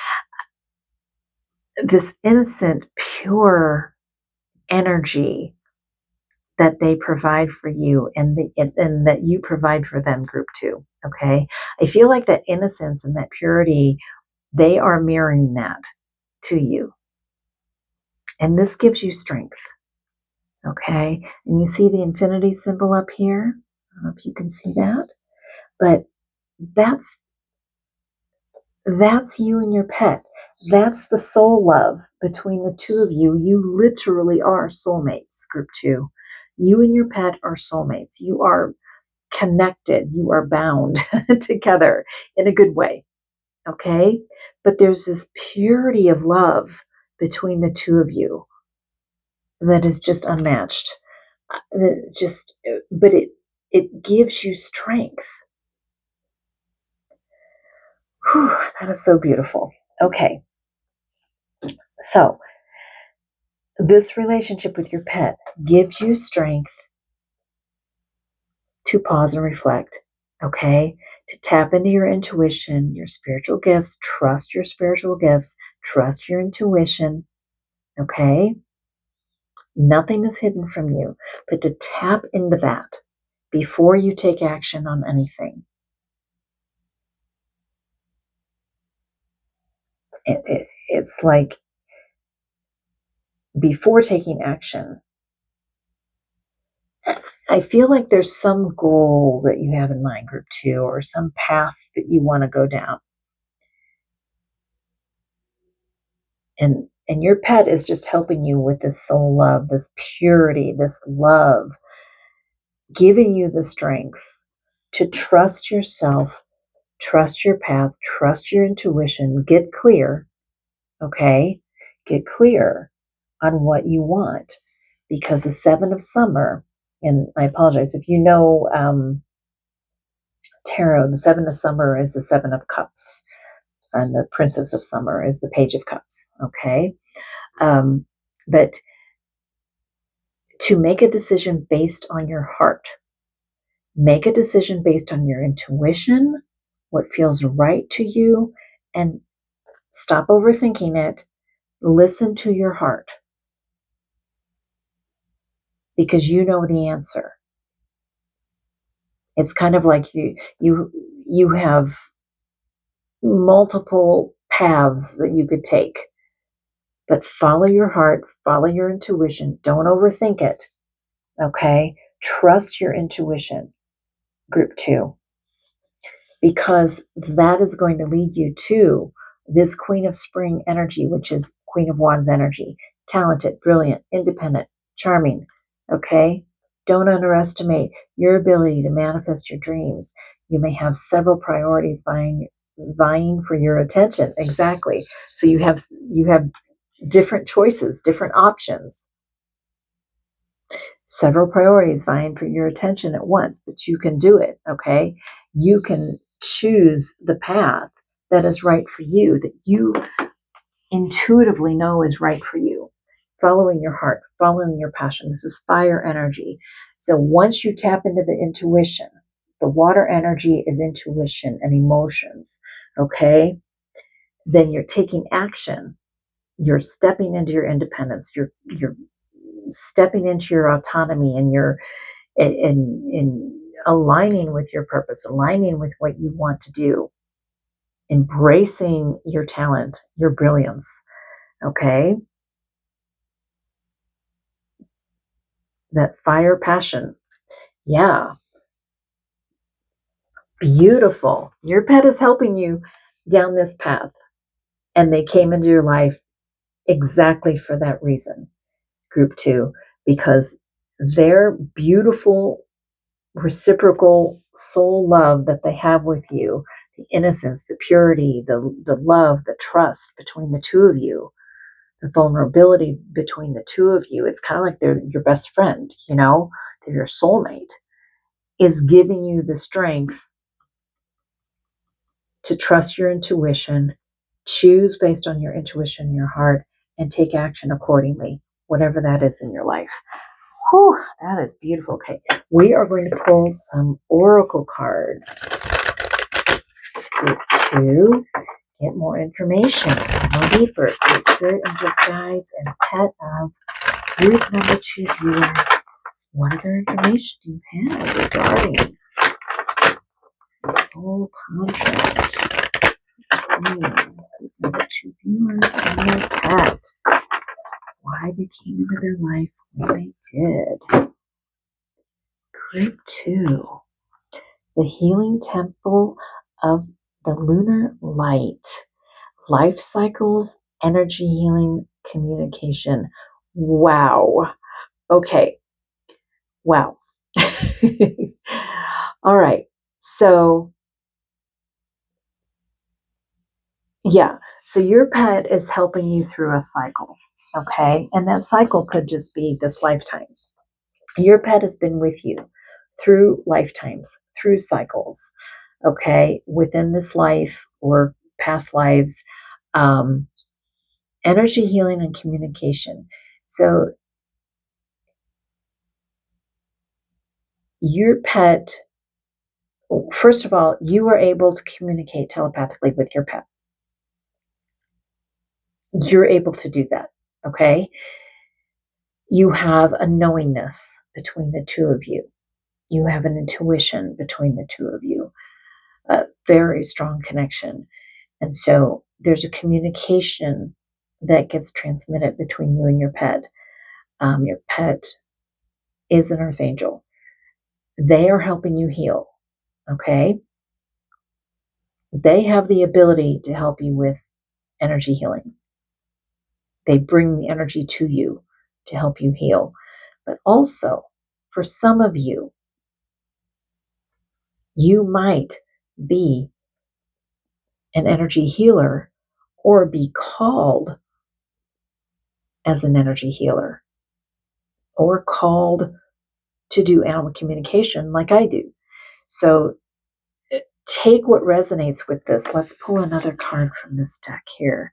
this innocent, pure energy that they provide for you and that you provide for them, group 2. Okay. I feel like that innocence and that purity, they are mirroring that to you. And this gives you strength. Okay. And you see the infinity symbol up here? I don't know if you can see that, but that's you and your pet. That's the soul love between the two of you. You literally are soulmates, group 2. You and your pet are soulmates. You are connected. You are bound together in a good way. Okay? But there's this purity of love between the two of you that is just unmatched. But it gives you strength. Whew, that is so beautiful. Okay. So, this relationship with your pet gives you strength to pause and reflect, okay? To tap into your intuition, your spiritual gifts, trust your spiritual gifts, trust your intuition, okay? Nothing is hidden from you, but to tap into that before you take action on anything. It's like before taking action, I feel like there's some goal that you have in mind, group 2, or some path that you want to go down. And your pet is just helping you with this soul love, this purity, this love, giving you the strength to trust yourself, trust your path, trust your intuition, get clear, okay? Get clear on what you want, because the 7 of summer, and I apologize if you know tarot, the 7 of summer is the 7 of cups, and the princess of summer is the page of cups, okay? But to make a decision based on your heart, make a decision based on your intuition, what feels right to you, and stop overthinking it. Listen to your heart, because you know the answer. It's kind of like you have multiple paths that you could take, but follow your heart, follow your intuition. Don't overthink it. Okay? Trust your intuition, group 2, because that is going to lead you to this Queen of Spring energy, which is Queen of Wands energy. Talented, brilliant, independent, charming. Okay? Don't underestimate your ability to manifest your dreams. You may have several priorities vying for your attention. Exactly. So you have different choices, different options. Several priorities vying for your attention at once, but you can do it, okay? You can choose the path that is right for you, that you intuitively know is right for you. Following your heart, following your passion. This is fire energy. So once you tap into the intuition, the water energy is intuition and emotions, okay? Then you're taking action. You're stepping into your independence. You're stepping into your autonomy, and you're in aligning with your purpose, aligning with what you want to do, embracing your talent, your brilliance. Okay? That fire passion. Yeah. Beautiful. Your pet is helping you down this path, and they came into your life exactly for that reason, group 2, because their beautiful reciprocal soul love that they have with you, the innocence, the purity, the love, the trust between the two of you, the vulnerability between the two of you. It's kind of like they're your best friend, you know, they're your soulmate, is giving you the strength to trust your intuition, choose based on your intuition, your heart, and take action accordingly, whatever that is in your life. Whew, that is beautiful. Okay, we are going to pull some oracle cards to get more information, more deeper. Spirit Angels, Guides, and Pet of group number 2 viewers. What other information do you have regarding soul contract? Group number 2 viewers and their pet. Why they came into their life when they did. Group 2. The Healing Temple of the Lunar Light. Life cycles, energy healing, communication. Wow. Okay. Wow. All right. So, yeah. So your pet is helping you through a cycle. Okay. And that cycle could just be this lifetime. Your pet has been with you through lifetimes, through cycles. okay, within this life or past lives, energy healing and communication. So your pet, first of all, you are able to communicate telepathically with your pet. You're able to do that, okay? You have a knowingness between the two of you. You have an intuition between the two of you, a very strong connection. And so there's a communication that gets transmitted between you and your pet. Your pet is an earth angel. They are helping you heal, okay? They have the ability to help you with energy healing. They bring the energy to you to help you heal. But also, for some of you, you might be an energy healer or be called as an energy healer or called to do animal communication like I do. So take what resonates with this. Let's pull another card from this deck here.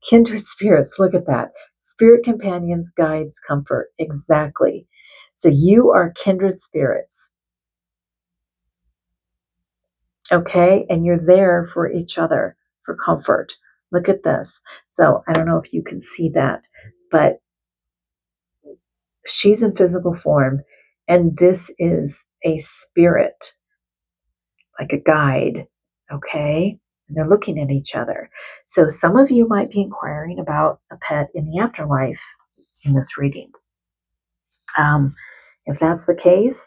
Kindred spirits, look at that. Spirit companions, guides, comfort. Exactly. So you are kindred spirits. Okay? And you're there for each other, for comfort. Look at this. So I don't know if you can see that, but she's in physical form, and this is a spirit, like a guide. Okay? And they're looking at each other. So some of you might be inquiring about a pet in the afterlife in this reading. If that's the case,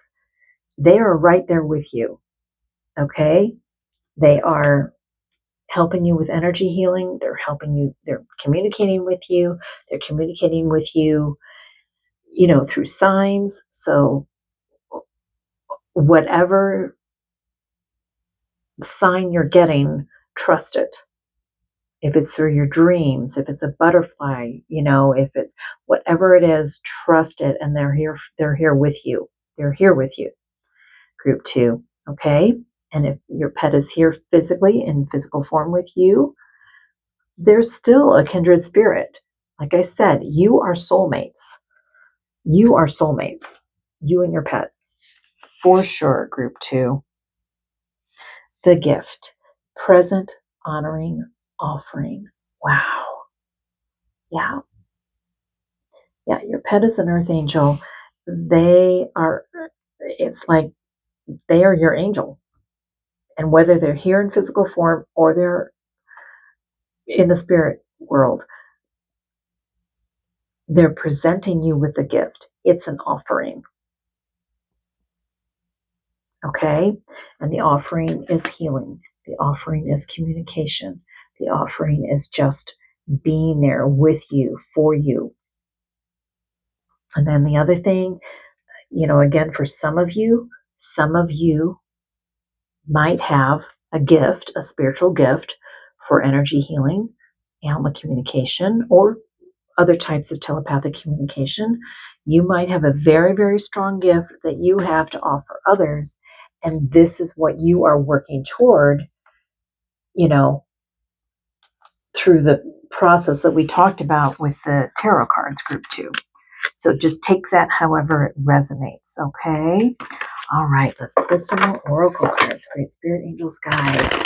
they are right there with you. Okay? They are helping you with energy healing. They're helping you. They're communicating with you. They're communicating with you, through signs. So whatever sign you're getting, trust it. If it's through your dreams, if it's a butterfly, if it's whatever it is, trust it. And they're here with you. They're here with you. Group 2. Okay. And if your pet is here physically in physical form with you, there's still a kindred spirit. Like I said, you are soulmates. You are soulmates. You and your pet. For sure, group 2. The gift. Present, honoring, offering. Wow. Yeah. Yeah, your pet is an earth angel. It's like they are your angel. And whether they're here in physical form or they're in the spirit world, they're presenting you with a gift. It's an offering. Okay? And the offering is healing. The offering is communication. The offering is just being there with you, for you. And then the other thing, again, for some of you might have a gift, a spiritual gift for energy healing, animal communication, or other types of telepathic communication. You might have a very, very strong gift that you have to offer others. And this is what you are working toward, through the process that we talked about with the tarot cards, group 2. So just take that however it resonates, okay? All right, let's pull some more oracle cards. Great Spirit, Angels, Guides,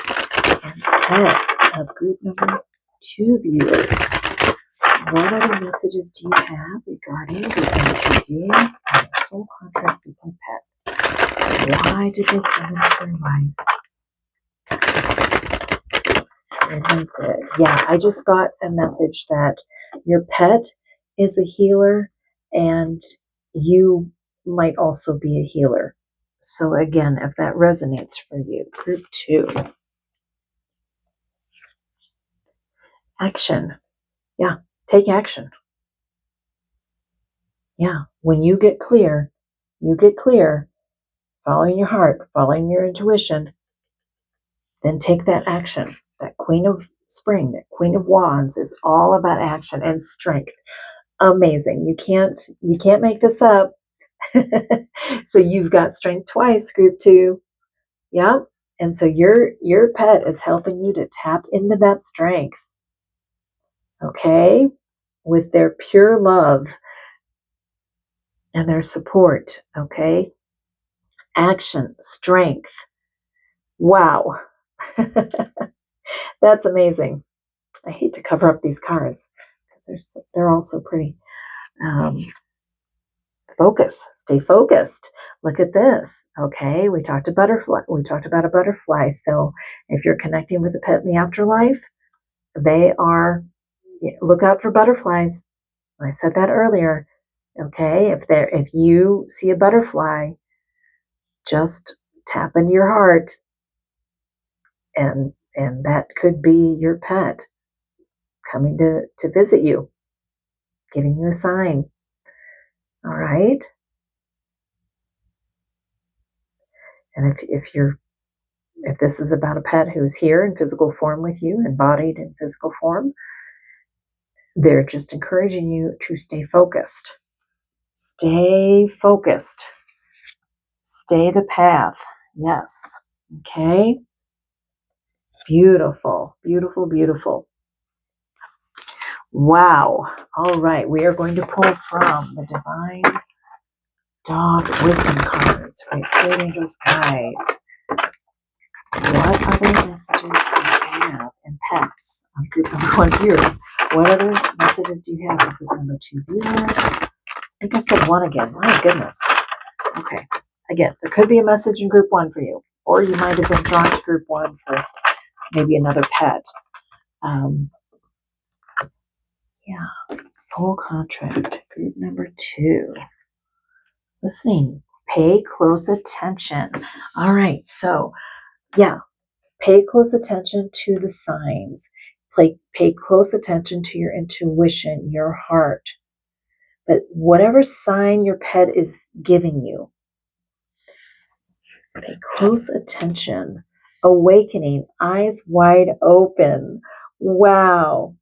and pets of group number 2 viewers. What other messages do you have regarding group number 2 viewers and their soul contract with their pet? Why did they come into their life? Yeah, I just got a message that your pet is a healer and you might also be a healer. So again, if that resonates for you, group 2. Action. Yeah, take action. Yeah, when you get clear, following your heart, following your intuition, then take that action. That Queen of Spring, that Queen of Wands is all about action and strength. Amazing. You can't make this up. So you've got strength twice, group 2. Yeah. And so your pet is helping you to tap into that strength, okay, with their pure love and their support, okay? Action, strength. Wow. That's amazing. I hate to cover up these cards because they're all so pretty. Focus, stay focused. Look at this. Okay, we talked about a butterfly. So if you're connecting with a pet in the afterlife, look out for butterflies. I said that earlier. Okay, if you see a butterfly, just tap into your heart, and that could be your pet coming to visit you, giving you a sign. All right. And if this is about a pet who's here in physical form with you, embodied in physical form, they're just encouraging you to stay focused. Stay focused. Stay the path. Yes. Okay. Beautiful, beautiful, beautiful. Wow. All right. We are going to pull from the Divine Dog Wisdom cards, right? Spirit Angels Guides. What other messages do you have in pets on group number 1 viewers? What other messages do you have on group number 2 viewers? I think I said 1 again. My goodness. Okay. Again, there could be a message in group 1 for you, or you might have been drawn to group 1 for maybe another pet. Soul contract, group number 2. Listening. Pay close attention. All right. So, pay close attention to the signs. Pay close attention to your intuition, your heart. But whatever sign your pet is giving you, pay close attention. Awakening, eyes wide open. Wow.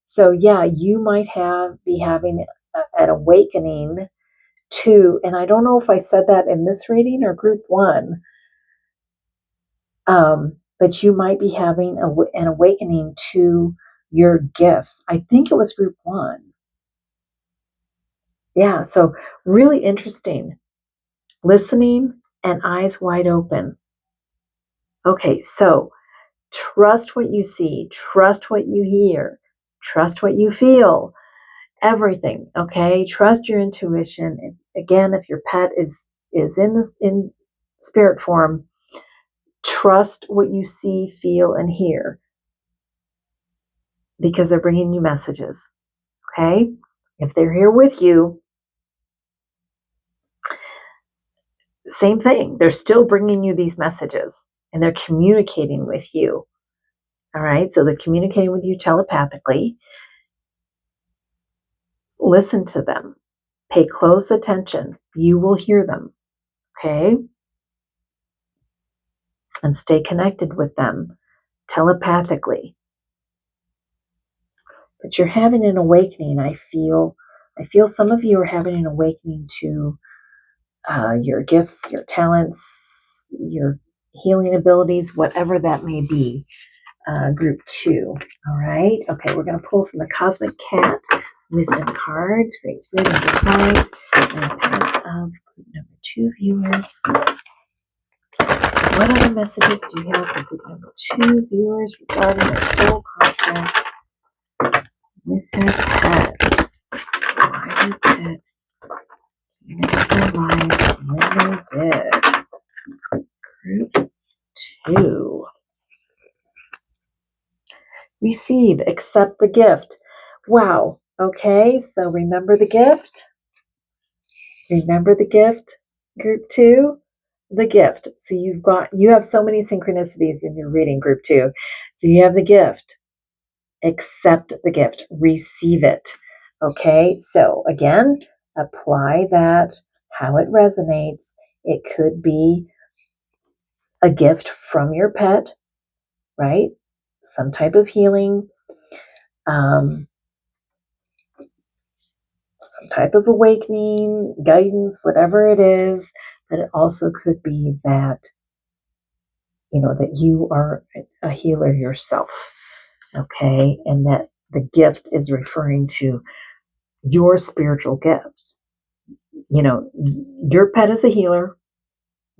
So you might be having an awakening to, and I don't know if I said that in this reading or group 1, but you might be having an awakening to your gifts. I think it was group 1. Yeah, so really interesting. Listening and eyes wide open. Okay, so trust what you see, trust what you hear, trust what you feel, everything, okay? Trust your intuition. Again, if your pet is in spirit form, trust what you see, feel, and hear, because they're bringing you messages, okay? If they're here with you, same thing. They're still bringing you these messages, and they're communicating with you, all right? So they're communicating with you telepathically. Listen to them. Pay close attention. You will hear them, okay? And stay connected with them telepathically. But you're having an awakening. I feel some of you are having an awakening to your gifts, your talents, your healing abilities, whatever that may be. Group 2. All right. Okay, we're going to pull from the Cosmic Cat Wisdom cards. Great Spirit in Disguise. And pass of group number 2 viewers. What other messages do you have for group number 2 viewers regarding their soul contract with their pet? Why did pet connect their lives when they did? Group 2. Receive, accept the gift. Wow. Okay, so remember the gift? Remember the gift, group 2? The gift. So you have so many synchronicities in your reading, group 2. So you have the gift. Accept the gift. Receive it. Okay, so again, apply that, how it resonates. It could be a gift from your pet, right? Some type of healing, some type of awakening, guidance, whatever it is. But it also could be that that you are a healer yourself, okay? And that the gift is referring to your spiritual gift. Your pet is a healer,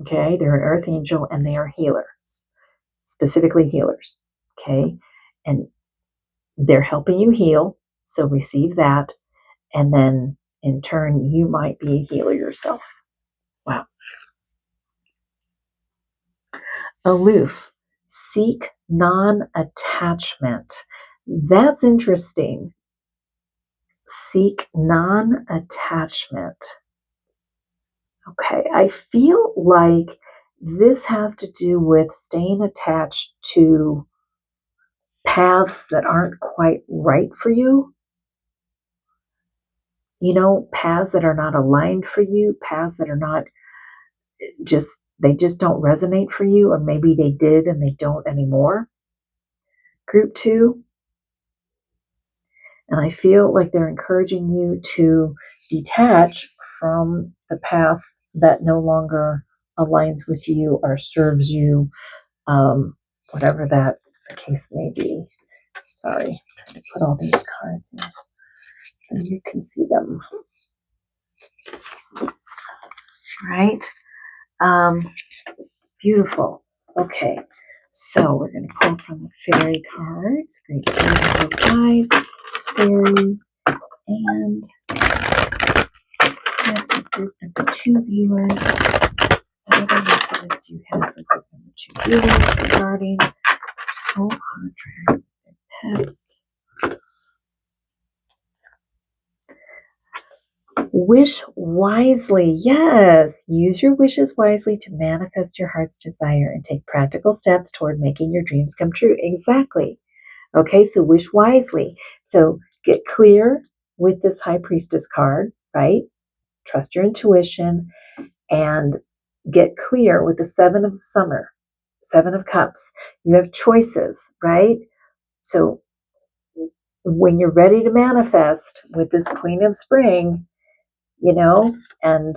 okay? They're an earth angel and they are healers, specifically healers, okay? And they're helping you heal, so receive that. And then in turn, you might be a healer yourself. Wow. Aloof, seek non-attachment. That's interesting. Seek non-attachment. Okay, I feel like this has to do with staying attached to paths that aren't quite right for you. Paths that are not aligned for you, paths that are not they just don't resonate for you, or maybe they did and they don't anymore. Group 2, and I feel like they're encouraging you to detach from the path that no longer aligns with you or serves you, whatever that the case may be. Sorry, I'm trying to put all these cards in and you can see them. Right? Beautiful. Okay, so we're going to pull from the fairy cards. Great spirit guides, fairies, and that's group number 2 viewers. What other messages do you have for group number 2 viewers regarding soul contract and pets? Wish wisely. Yes. Use your wishes wisely to manifest your heart's desire and take practical steps toward making your dreams come true. Exactly. Okay, so wish wisely. So get clear with this High Priestess card, right? Trust your intuition and get clear with the 7 of Summer, 7 of Cups. You have choices, right? So when you're ready to manifest with this Queen of Spring, and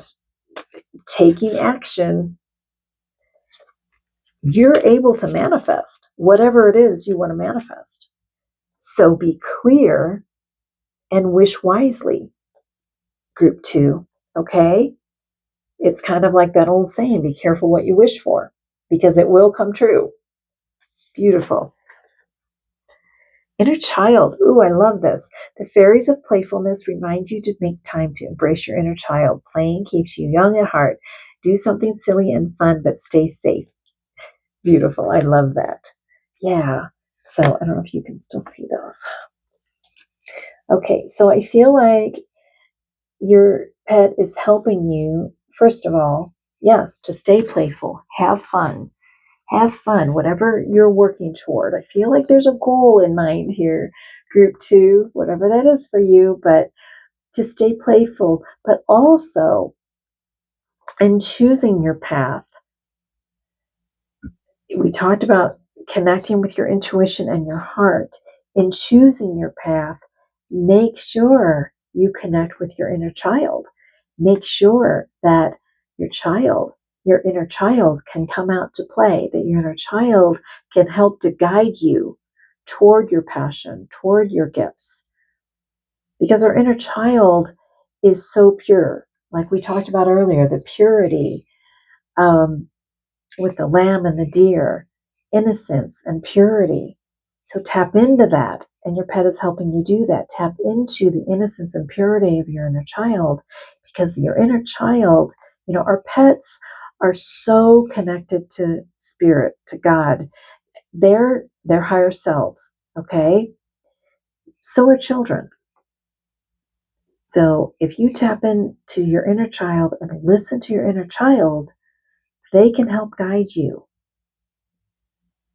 taking action, you're able to manifest whatever it is you want to manifest. So be clear and wish wisely, group 2, okay? It's kind of like that old saying, be careful what you wish for, because it will come true. Beautiful. Inner child. Ooh, I love this. The fairies of playfulness remind you to make time to embrace your inner child. Playing keeps you young at heart. Do something silly and fun, but stay safe. Beautiful. I love that. Yeah. So I don't know if you can still see those. Okay. So I feel like your pet is helping you, first of all, yes, to stay playful, have fun, whatever you're working toward. I feel like there's a goal in mind here, group 2, whatever that is for you, but to stay playful, but also in choosing your path. We talked about connecting with your intuition and your heart. In choosing your path, make sure you connect with your inner child. Make sure that your inner child can come out to play, that your inner child can help to guide you toward your passion, toward your gifts. Because our inner child is so pure. Like we talked about earlier, the purity, with the lamb and the deer, innocence and purity. So tap into that, and your pet is helping you do that. Tap into the innocence and purity of your inner child, because your inner child, our pets are so connected to spirit, to God. They're their higher selves, okay? So are children. So if you tap into your inner child and listen to your inner child, they can help guide you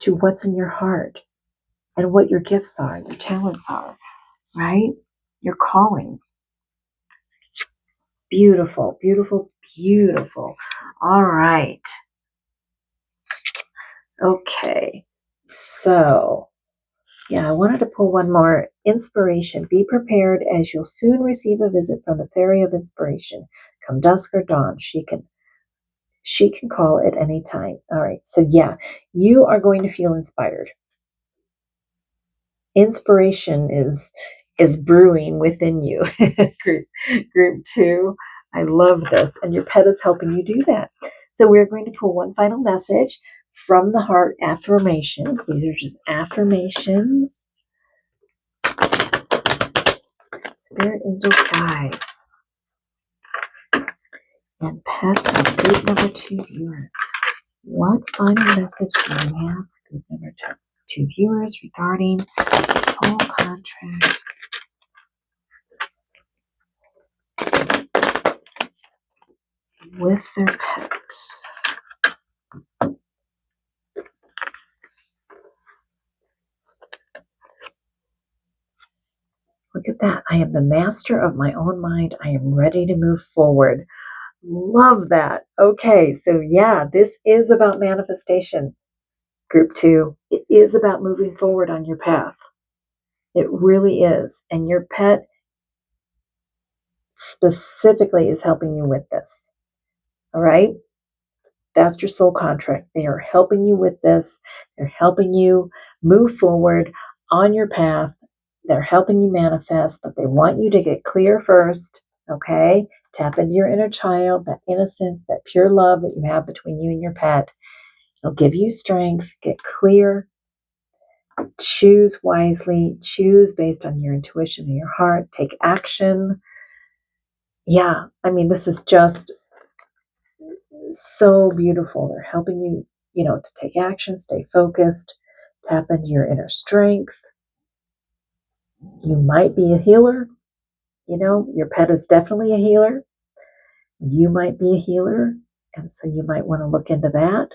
to what's in your heart and what your gifts are, your talents are, right? Your calling. Beautiful, beautiful, beautiful. All right. Okay. So, yeah, I wanted to pull one more. Inspiration. Be prepared, as you'll soon receive a visit from the Fairy of Inspiration. Come dusk or dawn, she can She can call at any time. All right. So yeah, you are going to feel inspired. Inspiration is brewing within you. group 2. I love this. And your pet is helping you do that. So we're going to pull one final message from the heart affirmations. These are just affirmations. Spirit angels guides. And pets of group number 2 viewers. What final message do you have for group number 2 viewers regarding soul contract? With their pets. Look at that. I am the master of my own mind. I am ready to move forward. Love that. Okay, so yeah, this is about manifestation. Group 2. It is about moving forward on your path. It really is. And your pet specifically is helping you with this. All right? That's your soul contract. They are helping you with this. They're helping you move forward on your path. They're helping you manifest, but they want you to get clear first, okay? Tap into your inner child, that innocence, that pure love that you have between you and your pet. It'll give you strength. Get clear. Choose wisely. Choose based on your intuition and your heart. Take action. Yeah, I mean, this is just so beautiful. They're helping you, to take action, stay focused, tap into your inner strength. You might be a healer. Your pet is definitely a healer. You might be a healer, and so you might want to look into that.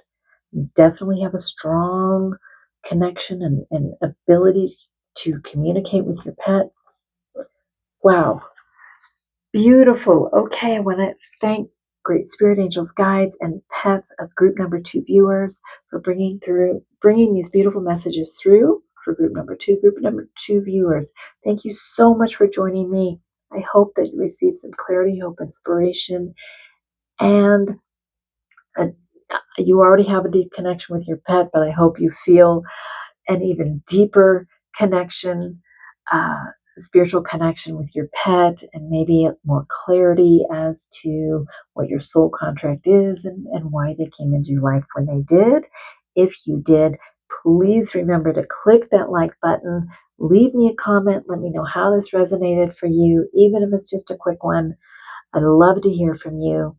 You definitely have a strong connection and ability to communicate with your pet. Wow. Beautiful. Okay, I want to thank Great Spirit Angels, Guides, and Pets of group number 2 viewers for bringing these beautiful messages through for group number 2 viewers. Thank you so much for joining me. I hope that you receive some clarity, hope, inspiration, and you already have a deep connection with your pet, but I hope you feel an even deeper connection, spiritual connection with your pet, and maybe more clarity as to what your soul contract is and why they came into your life when they did. If you did, please remember to click that like button. Leave me a comment. Let me know how this resonated for you, even if it's just a quick one. I'd love to hear from you.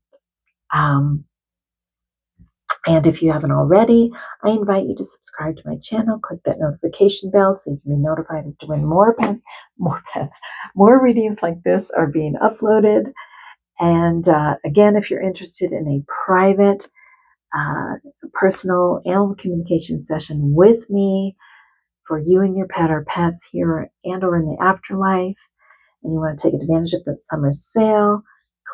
And if you haven't already, I invite you to subscribe to my channel, click that notification bell so you can be notified as to when more readings like this are being uploaded. And again, if you're interested in a private, personal animal communication session with me for you and your pet or pets here and or in the afterlife, and you want to take advantage of the summer sale,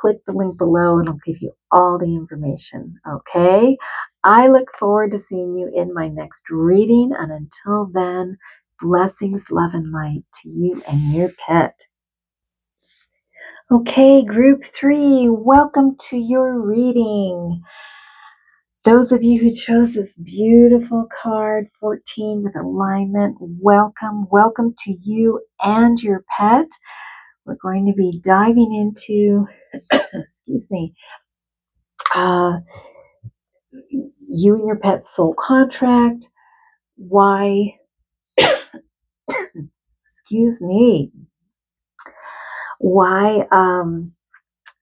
click the link below and I'll give you all the information. Okay? I look forward to seeing you in my next reading. And until then, blessings, love, and light to you and your pet. Okay, group 3, welcome to your reading. Those of you who chose this beautiful card, 14 with alignment, welcome. Welcome to you and your pet. We're going to be diving into, excuse me, you and your pet's soul contract, why, excuse me, why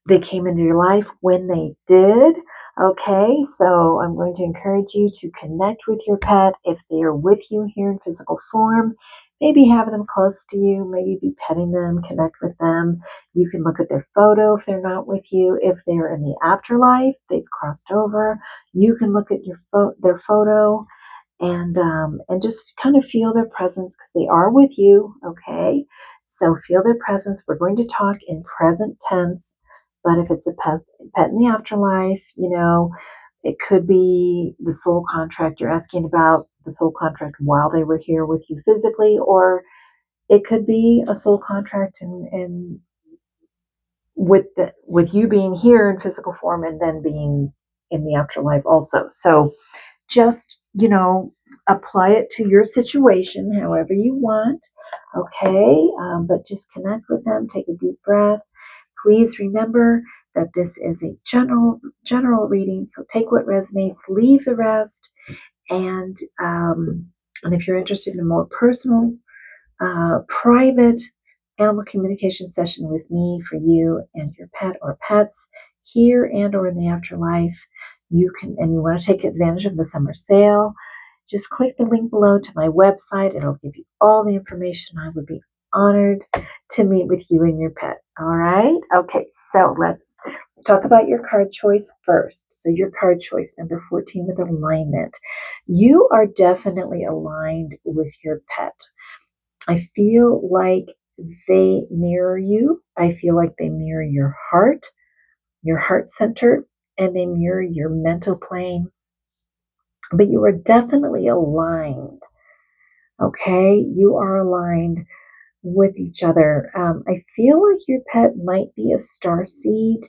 they came into your life when they did. Okay, so I'm going to encourage you to connect with your pet if they are with you here in physical form. Maybe have them close to you, maybe be petting them, connect with them. You can look at their photo if they're not with you. If they're in the afterlife, they've crossed over, you can look at their photo and just kind of feel their presence because they are with you. Okay, so feel their presence. We're going to talk in present tense, but if it's a pet in the afterlife, it could be the soul contract. You're asking about the soul contract while they were here with you physically, or it could be a soul contract and with you being here in physical form and then being in the afterlife also. So just, apply it to your situation however you want. Okay. But just connect with them, take a deep breath. Please remember that this is a general reading. So take what resonates, leave the rest. And if you're interested in a more personal, private animal communication session with me for you and your pet or pets here and or in the afterlife, you want to take advantage of the summer sale, just click the link below to my website. It'll give you all the information. I would be honored to meet with you and your pet. All right? Okay, so let's talk about your card choice first. So your card choice, number 14, with alignment. You are definitely aligned with your pet. I feel like they mirror you. I feel like they mirror your heart center, and they mirror your mental plane. But you are definitely aligned. Okay, you are aligned with each other. I feel like your pet might be a star seed.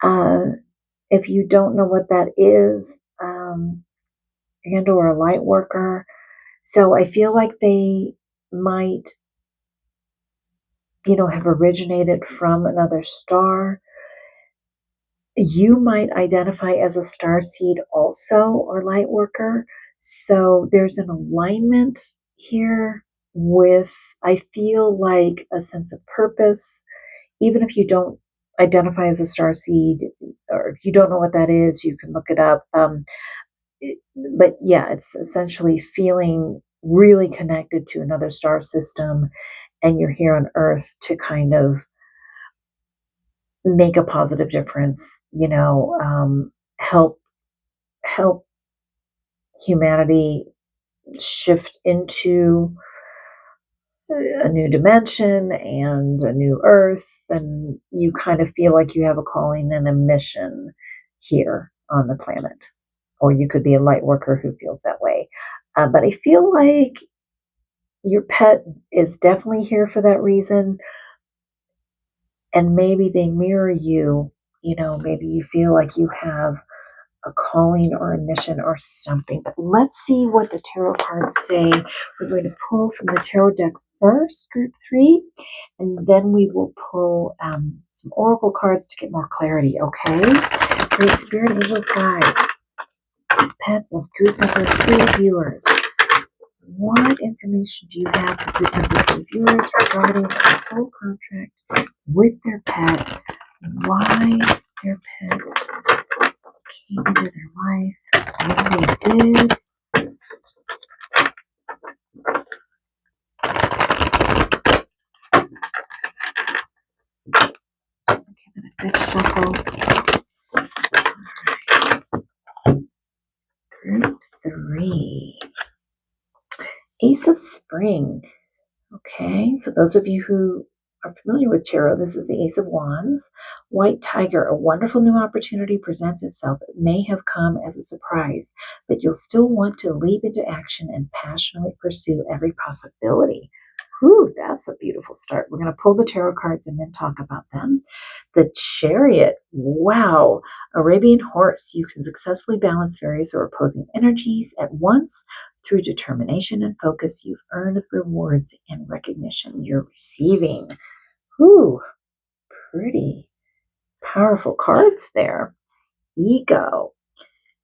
If you don't know what that is, and or a light worker. So I feel like they might, have originated from another star. You might identify as a star seed also, or light worker. So there's an alignment here with, I feel like, a sense of purpose. Even if you don't identify as a star seed, or if you don't know what that is, you can look it up. But yeah, it's essentially feeling really connected to another star system, and you're here on Earth to kind of make a positive difference, help humanity shift into a new dimension and a new Earth. And you kind of feel like you have a calling and a mission here on the planet. Or you could be a light worker who feels that way. But I feel like your pet is definitely here for that reason. And maybe they mirror you. Maybe you feel like you have a calling or a mission or something. But let's see what the tarot cards say. We're going to pull from the tarot deck first, group 3, and then we will pull some oracle cards to get more clarity, okay? Great Spirit, Angels, Guides, pets of group number 3 viewers. What information do you have for group number 3 viewers regarding a soul contract with their pet? Why their pet came into their life, what they did. Give it a good shuffle. Alright. Group 3. Ace of Spring. Okay, so those of you who are familiar with tarot, this is the Ace of Wands. White Tiger, a wonderful new opportunity presents itself. It may have come as a surprise, but you'll still want to leap into action and passionately pursue every possibility. Ooh, that's a beautiful start. We're going to pull the tarot cards and then talk about them. The Chariot. Wow. Arabian horse. You can successfully balance various or opposing energies at once. Through determination and focus, you've earned rewards and recognition you're receiving. Ooh, pretty powerful cards there. Ego.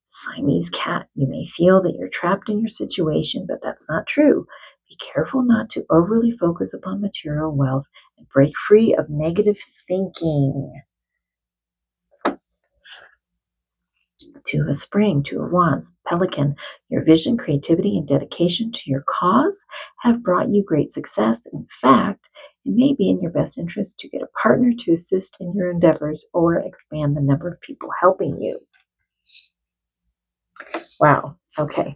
Siamese cat. You may feel that you're trapped in your situation, but that's not true. Be careful not to overly focus upon material wealth and break free of negative thinking. Two of Spring, Two of Wands, Pelican. Your vision, creativity, and dedication to your cause have brought you great success. In fact, it may be in your best interest to get a partner to assist in your endeavors or expand the number of people helping you. Wow. Okay.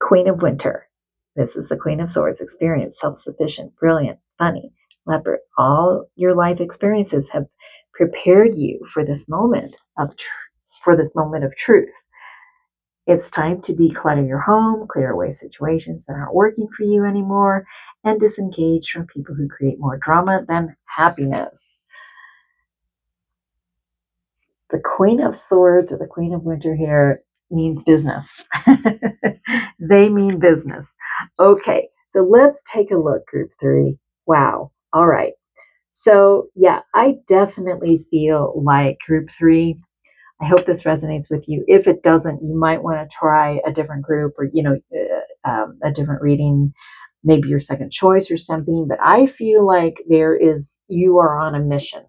Queen of Winter. This is the Queen of Swords. Experienced, self-sufficient, brilliant, funny, leopard. All your life experiences have prepared you for this moment of truth. It's time to declutter your home, clear away situations that aren't working for you anymore, and disengage from people who create more drama than happiness. The Queen of Swords or the Queen of Winter here means business. They mean business. Okay, so let's take a look, group 3. Wow. All right. So, yeah, I definitely feel like group 3. I hope this resonates with you. If it doesn't, you might want to try a different group or, a different reading, maybe your second choice or something. But I feel like you are on a mission.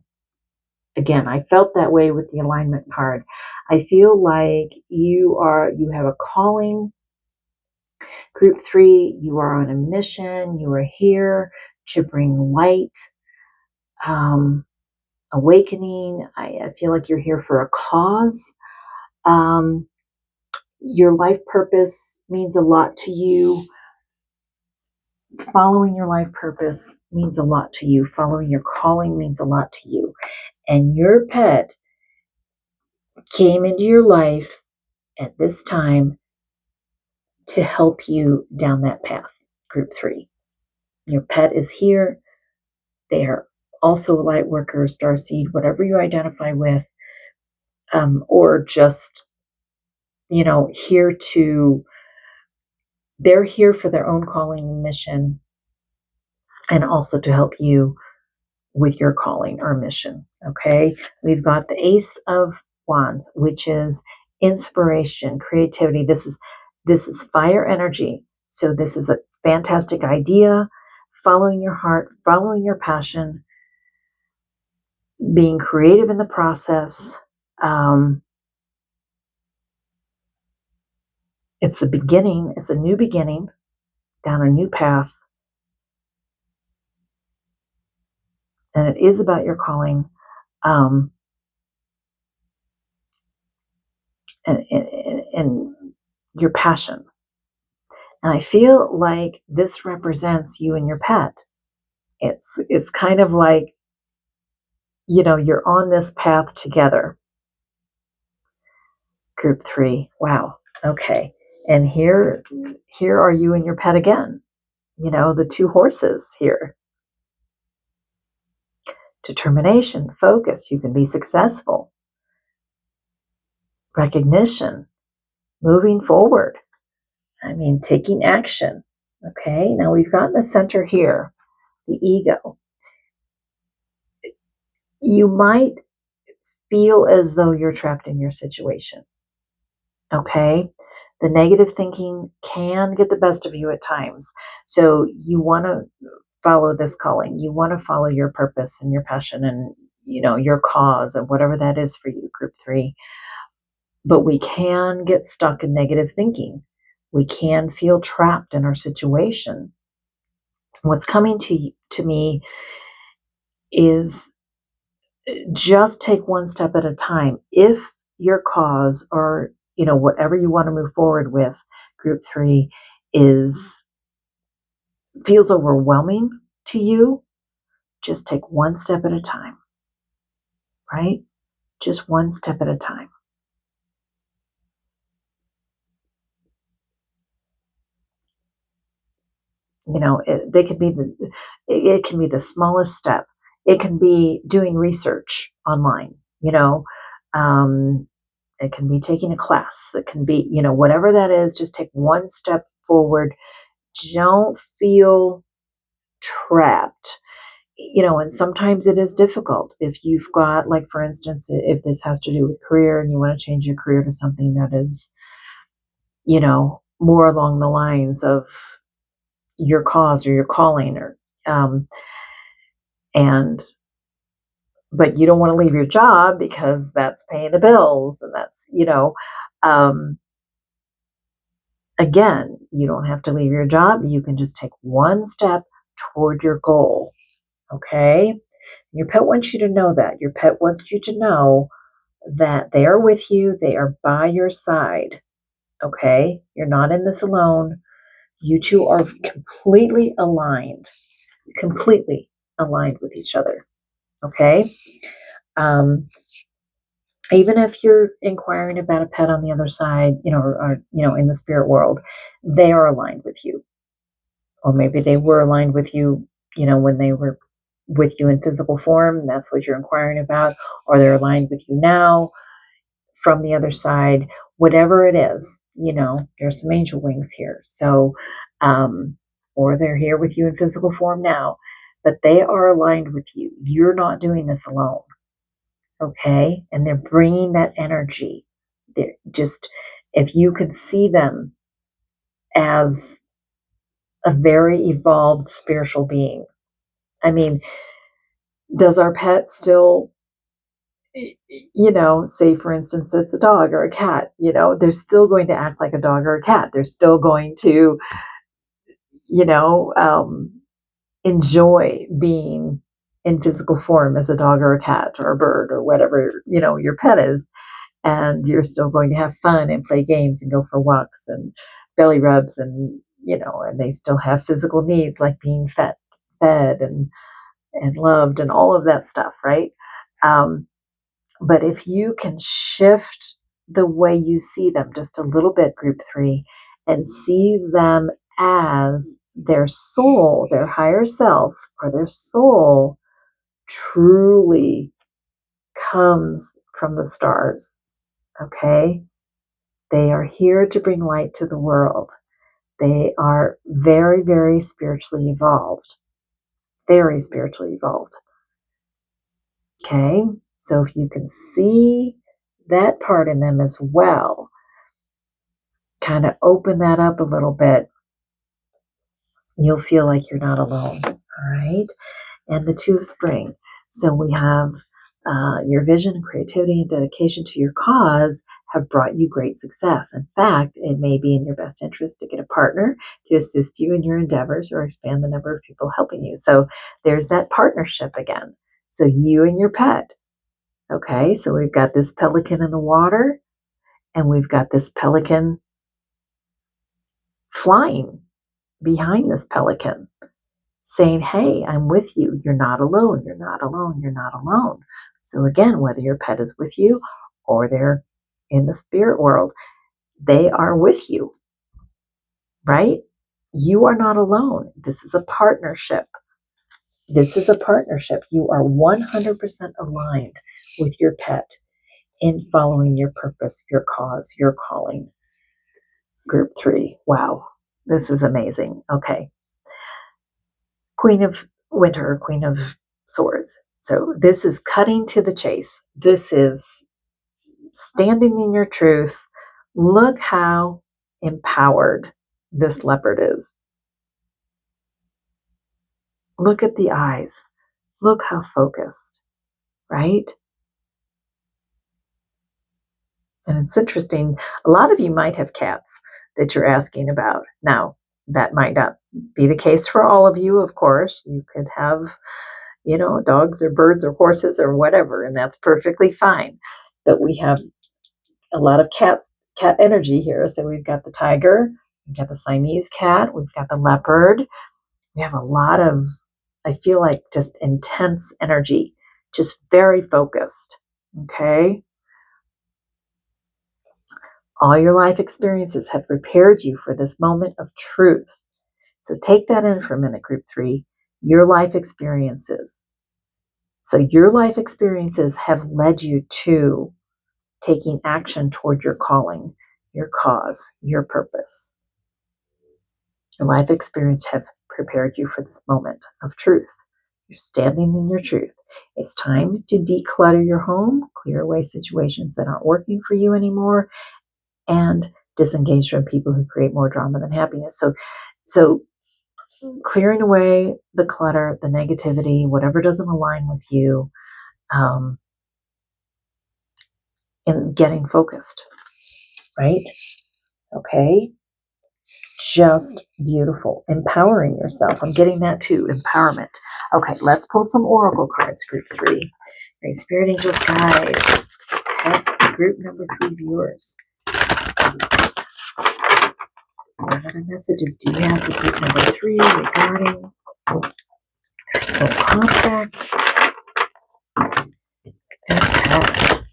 Again, I felt that way with the alignment card. I feel like you have a calling. Group 3, you are on a mission. You are here to bring light, awakening. I feel like you're here for a cause. Your life purpose means a lot to you. Following your life purpose means a lot to you. Following your calling means a lot to you. And your pet came into your life at this time to help you down that path, group 3. Your pet is here. They are also light workers, starseed, whatever you identify with, or just, they're here for their own calling and mission, and also to help you with your calling or mission. Okay. We've got the Ace of Wands, which is inspiration, creativity. This is fire energy. So this is a fantastic idea. Following your heart, following your passion, being creative in the process. It's a beginning. It's a new beginning down a new path. And it is about your calling. And your passion. And I feel like this represents you and your pet. It's kind of like, you're on this path together. Group 3. Wow. Okay. And here are you and your pet again. The 2 horses here. Determination, focus. You can be successful. Recognition, moving forward. Taking action. Okay. Now we've got in the center here, the ego. You might feel as though you're trapped in your situation. Okay? The negative thinking can get the best of you at times. So you want to follow this calling. You want to follow your purpose and your passion and, your cause and whatever that is for you, group 3. But we can get stuck in negative thinking. We can feel trapped in our situation. What's coming to me is just take one step at a time. If your cause or, whatever you want to move forward with, group 3, feels overwhelming to you, just take one step at a time, right? Just one step at a time. It can be the smallest step. It can be doing research online, it can be taking a class. It can be, whatever that is, just take one step forward. Don't feel trapped. And sometimes it is difficult if you've got, like, for instance, if this has to do with career and you want to change your career to something that is, more along the lines of your cause or your calling, or, and, but you don't want to leave your job because that's paying the bills and that's, um, again, you don't have to leave your job. You can just take one step toward your goal. Okay. Your pet wants you to know that. Your pet wants you to know that they are with you. They are by your side. Okay. You're not in this alone. You two are completely aligned with each other. Okay. Even if you're inquiring about a pet on the other side, or in the spirit world, they are aligned with you. Or maybe they were aligned with you, when they were with you in physical form, and that's what you're inquiring about, or they're aligned with you now. from the other side, whatever it is, there's some angel wings here. So, or they're here with you in physical form now, but they are aligned with you. You're not doing this alone. Okay. And they're bringing that energy. They're just, if you could see them as a very evolved spiritual being. I mean, does our pet still, say for instance, it's a dog or a cat, they're still going to act like a dog or a cat. They're still going to, enjoy being in physical form as a dog or a cat or a bird or whatever, your pet is. And you're still going to have fun and play games and go for walks and belly rubs and, and they still have physical needs like being fed and loved and all of that stuff, right? But if you can shift the way you see them just a little bit, group 3, and see them as their soul, their higher self, or their soul truly comes from the stars, okay? They are here to bring light to the world. They are very, very spiritually evolved. Very spiritually evolved. Okay? So if you can see that part in them as well, kind of open that up a little bit, you'll feel like you're not alone. All right? And the 2 of spring. So we have your vision, creativity, and dedication to your cause have brought you great success. In fact, it may be in your best interest to get a partner to assist you in your endeavors or expand the number of people helping you. So there's that partnership again. So you and your pet. Okay, so we've got this pelican in the water, and we've got this pelican flying behind this pelican, saying, hey, I'm with you. You're not alone. You're not alone. You're not alone. So again, whether your pet is with you or they're in the spirit world, they are with you, right? You are not alone. This is a partnership. This is a partnership. You are 100% aligned with your pet in following your purpose, your cause, your calling. Group 3. Wow. This is amazing. Okay. Queen of Winter, Queen of Swords. So this is cutting to the chase. This is standing in your truth. Look how empowered this leopard is. Look at the eyes. Look how focused, right? And it's interesting. A lot of you might have cats that you're asking about. Now, that might not be the case for all of you, of course. You could have, dogs or birds or horses or whatever, and that's perfectly fine. But we have a lot of cat energy here. So we've got the tiger, we've got the Siamese cat, we've got the leopard. We have a lot of, I feel like, just intense energy, just very focused. Okay. All your life experiences have prepared you for this moment of truth. So take that in for a minute, group 3. Your life experiences. So your life experiences have led you to taking action toward your calling, your cause, your purpose. Your life experience have prepared you for this moment of truth. You're standing in your truth. It's time to declutter your home, clear away situations that aren't working for you anymore, and disengage from people who create more drama than happiness. So clearing away the clutter, the negativity, whatever doesn't align with you, and getting focused, right? Okay. Just beautiful. Empowering yourself. I'm getting that too. Empowerment. Okay, let's pull some oracle cards, group 3. Great Spirit Angels guides. That's group number 3 viewers. What other messages do you have for group number 3 regarding their soul contract? Their pet.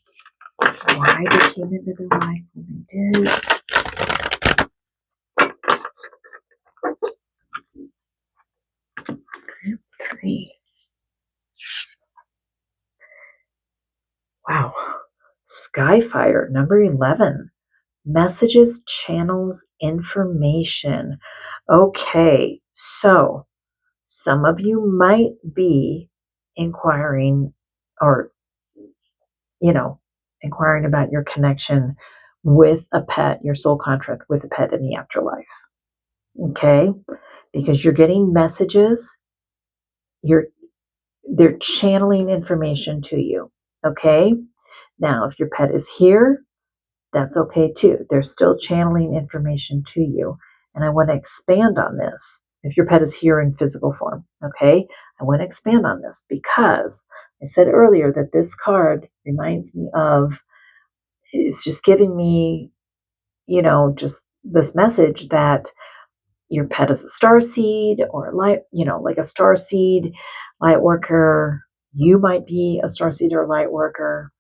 Why they came into their life when they did. Group 3. Wow. Skyfire, number 11. Messages, channels, information. Okay, so some of you might be inquiring or, inquiring about your connection with a pet, your soul contract with a pet in the afterlife. Okay? Because you're getting messages, they're channeling information to you. Okay? Now, if your pet is here, that's okay too. They're still channeling information to you. And I want to expand on this. If your pet is here in physical form, okay? I want to expand on this because I said earlier that this card reminds me of, it's just giving me, just this message that your pet is a star seed or light, like a star seed, light worker. You might be a star seed or a light worker.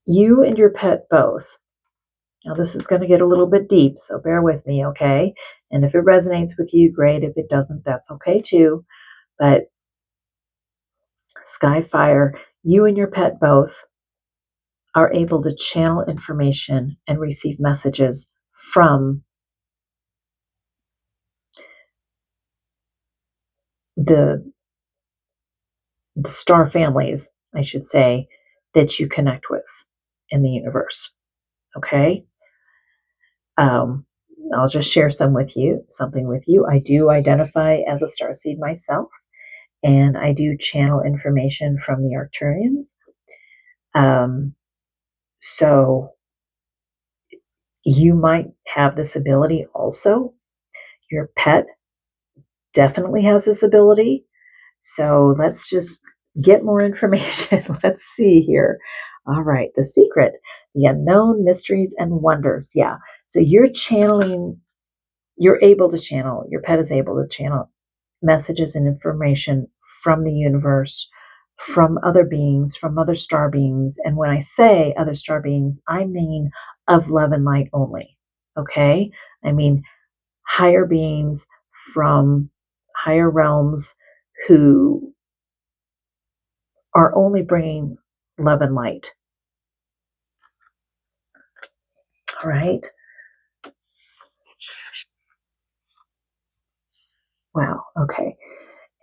You and your pet both. Now, this is going to get a little bit deep, so bear with me, okay? And if it resonates with you, great. If it doesn't, that's okay too. But Skyfire, you and your pet both are able to channel information and receive messages from the star families, I should say, that you connect with in the universe, okay? I'll just share something with you. I do identify as a starseed myself, and I do channel information from the Arcturians. So you might have this ability also. Your pet definitely has this ability. So let's just get more information. Let's see here. All right, the secret, the unknown mysteries and wonders. Yeah. So you're able to channel, your pet is able to channel messages and information from the universe, from other beings, from other star beings. And when I say other star beings, I mean of love and light only. Okay? I mean higher beings from higher realms who are only bringing love and light. All right? Wow. Okay.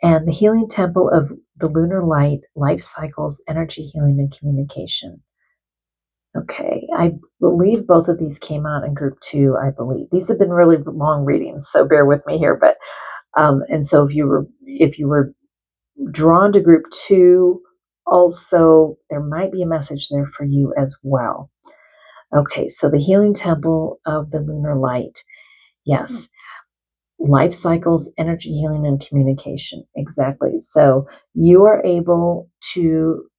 And the healing temple of the lunar light, life cycles, energy healing, and communication. Okay, I believe both of these came out in group 2, I believe. These have been really long readings, so bear with me here. But and so if you were drawn to group 2, also there might be a message there for you as well. Okay, so the healing temple of the lunar light. Yes. Life cycles, energy healing, and communication. Exactly. So you are able to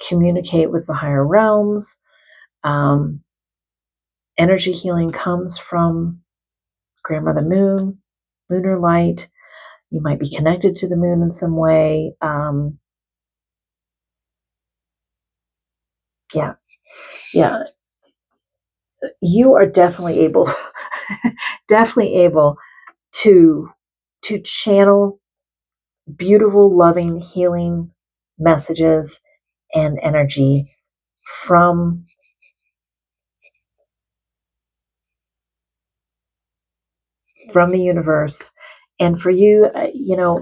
communicate with the higher realms. Energy healing comes from Grandmother Moon, lunar light. You might be connected to the moon in some way. Yeah. You are definitely able, to channel beautiful, loving, healing messages and energy from the universe. And for you,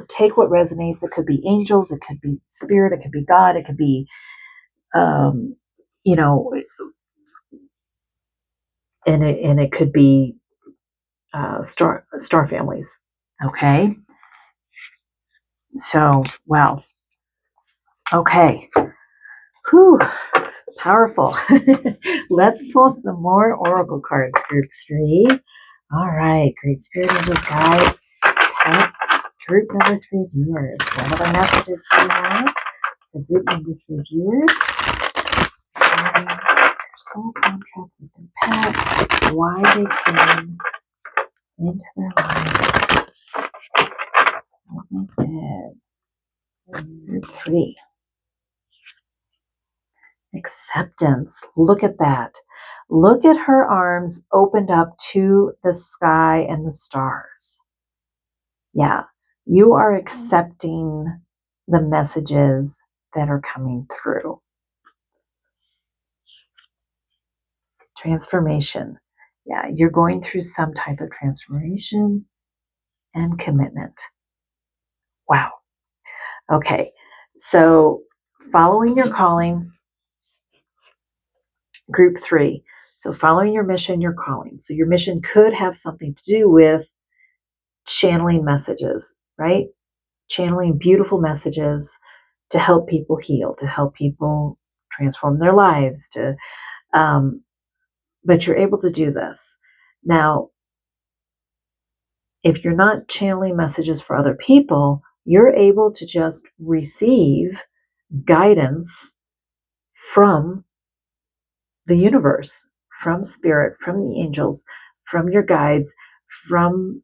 take what resonates. It could be angels, it could be spirit, it could be God, it could be, you know, and it could be star families. Okay, so wow. Okay, whew, powerful. Let's pull some more oracle cards. Group 3. All right, great spirit angels, guys. Pets. Group number 3 viewers. What other messages do you have? The group number 3 viewers. Their soul contract with their pet. Why they came into their life. What they did. Group 3. Acceptance. Look at that. Look at her arms opened up to the sky and the stars. Yeah, you are accepting the messages that are coming through. Transformation. Yeah, you're going through some type of transformation and commitment. Wow. Okay. So, following your calling, group 3. So, following your mission, your calling. So, your mission could have something to do with channeling messages, right? Channeling beautiful messages to help people heal, to help people transform their lives, but you're able to do this. Now, if you're not channeling messages for other people, you're able to just receive guidance from the universe, from spirit, from the angels, from your guides, from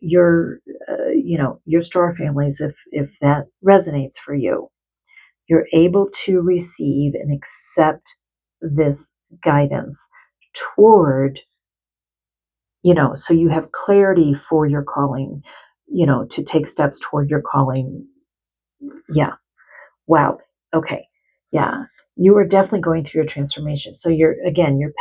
your star families, if that resonates for you. You're able to receive and accept this guidance toward, so you have clarity for your calling, to take steps toward your calling. Yeah. Wow. Okay. Yeah. You are definitely going through a transformation. So your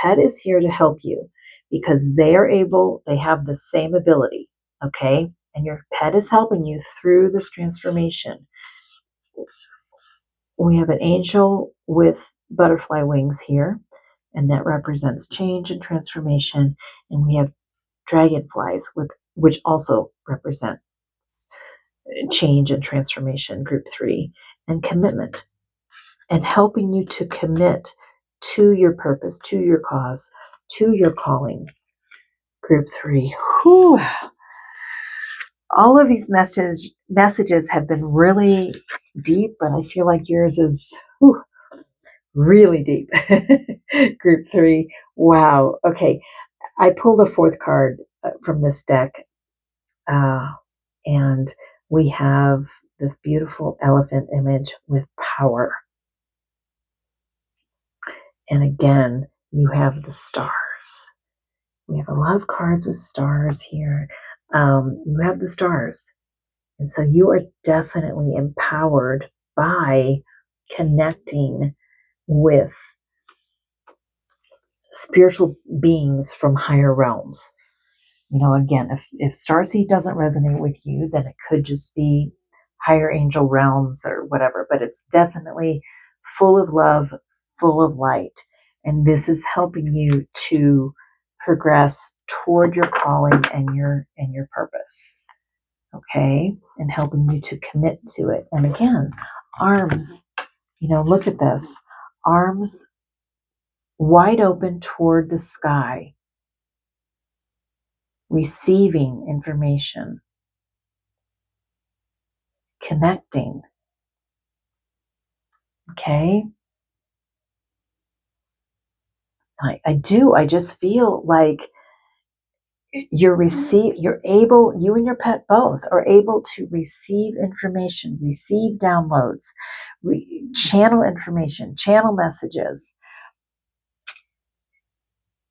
pet is here to help you because they have the same ability. Okay. And your pet is helping you through this transformation. We have an angel with butterfly wings here, and that represents change and transformation. And we have dragonflies which also represents change and transformation, group 3, and commitment, and helping you to commit to your purpose, to your cause, to your calling, group 3. Whew. All of these messages have been really deep, but I feel like yours is really deep. Group 3. Wow. Okay. I pulled a 4th card from this deck, and we have this beautiful elephant image with power. And again, you have the stars. We have a lot of cards with stars here. You have the stars. And so you are definitely empowered by connecting with spiritual beings from higher realms. Again, if starseed doesn't resonate with you, then it could just be higher angel realms or whatever, but it's definitely full of love, full of light. And this is helping you to progress toward your calling and your purpose. Okay? And helping you to commit to it. And again, arms, look at this. Arms wide open toward the sky, receiving information, connecting. Okay? I just feel like you and your pet both are able to receive information, receive downloads, channel information, channel messages.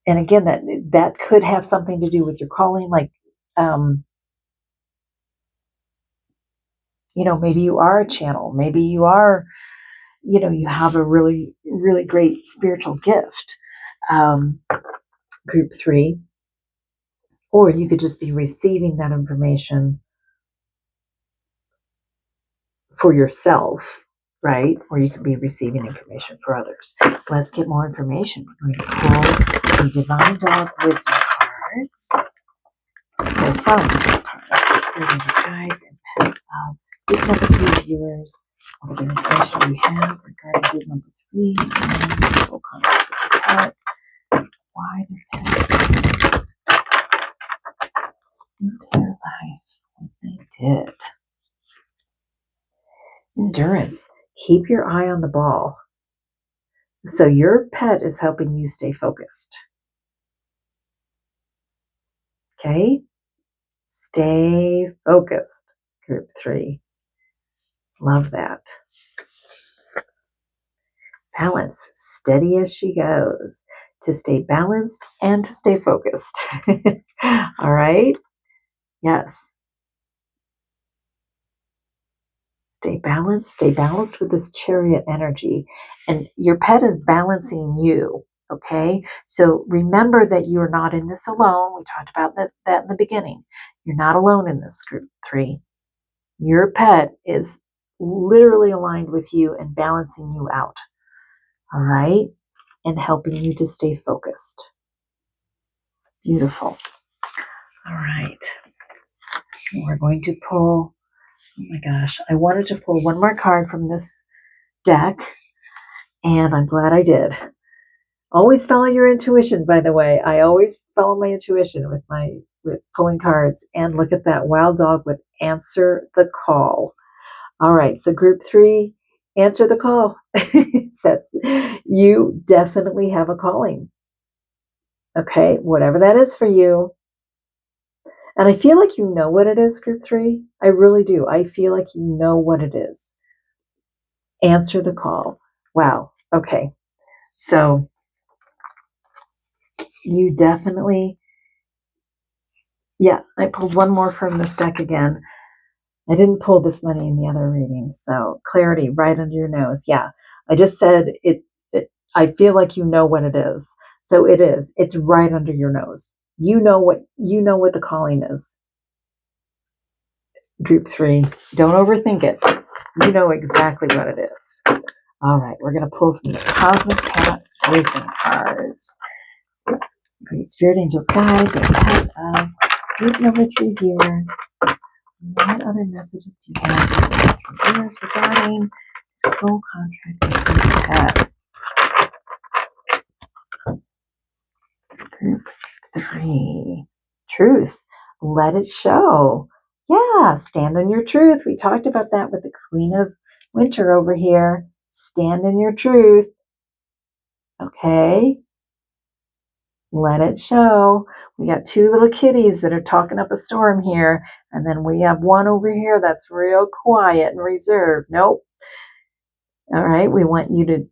And again, that could have something to do with your calling, like, maybe you are a channel, maybe you are, you have a really, really great spiritual gift, group 3, or you could just be receiving that information for yourself, right? Or you could be receiving information for others. Let's get more information. We're going to pull the Divine Dog Wisdom cards. Pull from the cards for Spirit Angels, Guides, and Pets of group number 3 viewers. What other information we have regarding group number 3 and soul contact with the pet. Why their pet into their life, what they did. Endurance. Keep your eye on the ball. So your pet is helping you stay focused. Okay? Stay focused, group 3. Love that. Balance. Steady as she goes. To stay balanced and to stay focused. All right? Yes. Stay balanced with this chariot energy. And your pet is balancing you, okay? So remember that you're not in this alone. We talked about that in the beginning. You're not alone in this group 3. Your pet is literally aligned with you and balancing you out, all right? And helping you to stay focused. Beautiful. All right. We're going to pull, oh my gosh, I wanted to pull one more card from this deck, and I'm glad I did. Always follow your intuition, by the way. I always follow my intuition with pulling cards. And look at that, wild dog would answer the call. All right, so group 3, answer the call. You definitely have a calling. Okay, whatever that is for you. And I feel like you know what it is, group 3. I really do. I feel like you know what it is. Answer the call. Wow. Okay. So you definitely, yeah, I pulled one more from this deck again. I didn't pull this many in the other readings. So clarity right under your nose. Yeah. I just said it I feel like you know what it is. So it is. It's right under your nose. You know what the calling is. Group 3. Don't overthink it. You know exactly what it is. All right, we're going to pull from the Cosmic Cat Wisdom cards. Great Spirit Angels, guys, and pet of group number 3 viewers. What other messages do you have for group 3 viewers regarding your soul contract with your pet? Group 3. Truth. Let it show. Yeah, stand on your truth. We talked about that with the Queen of Winter over here. Stand in your truth. Okay. Let it show. We got 2 little kitties that are talking up a storm here. And then we have one over here that's real quiet and reserved. Nope. All right. We want you to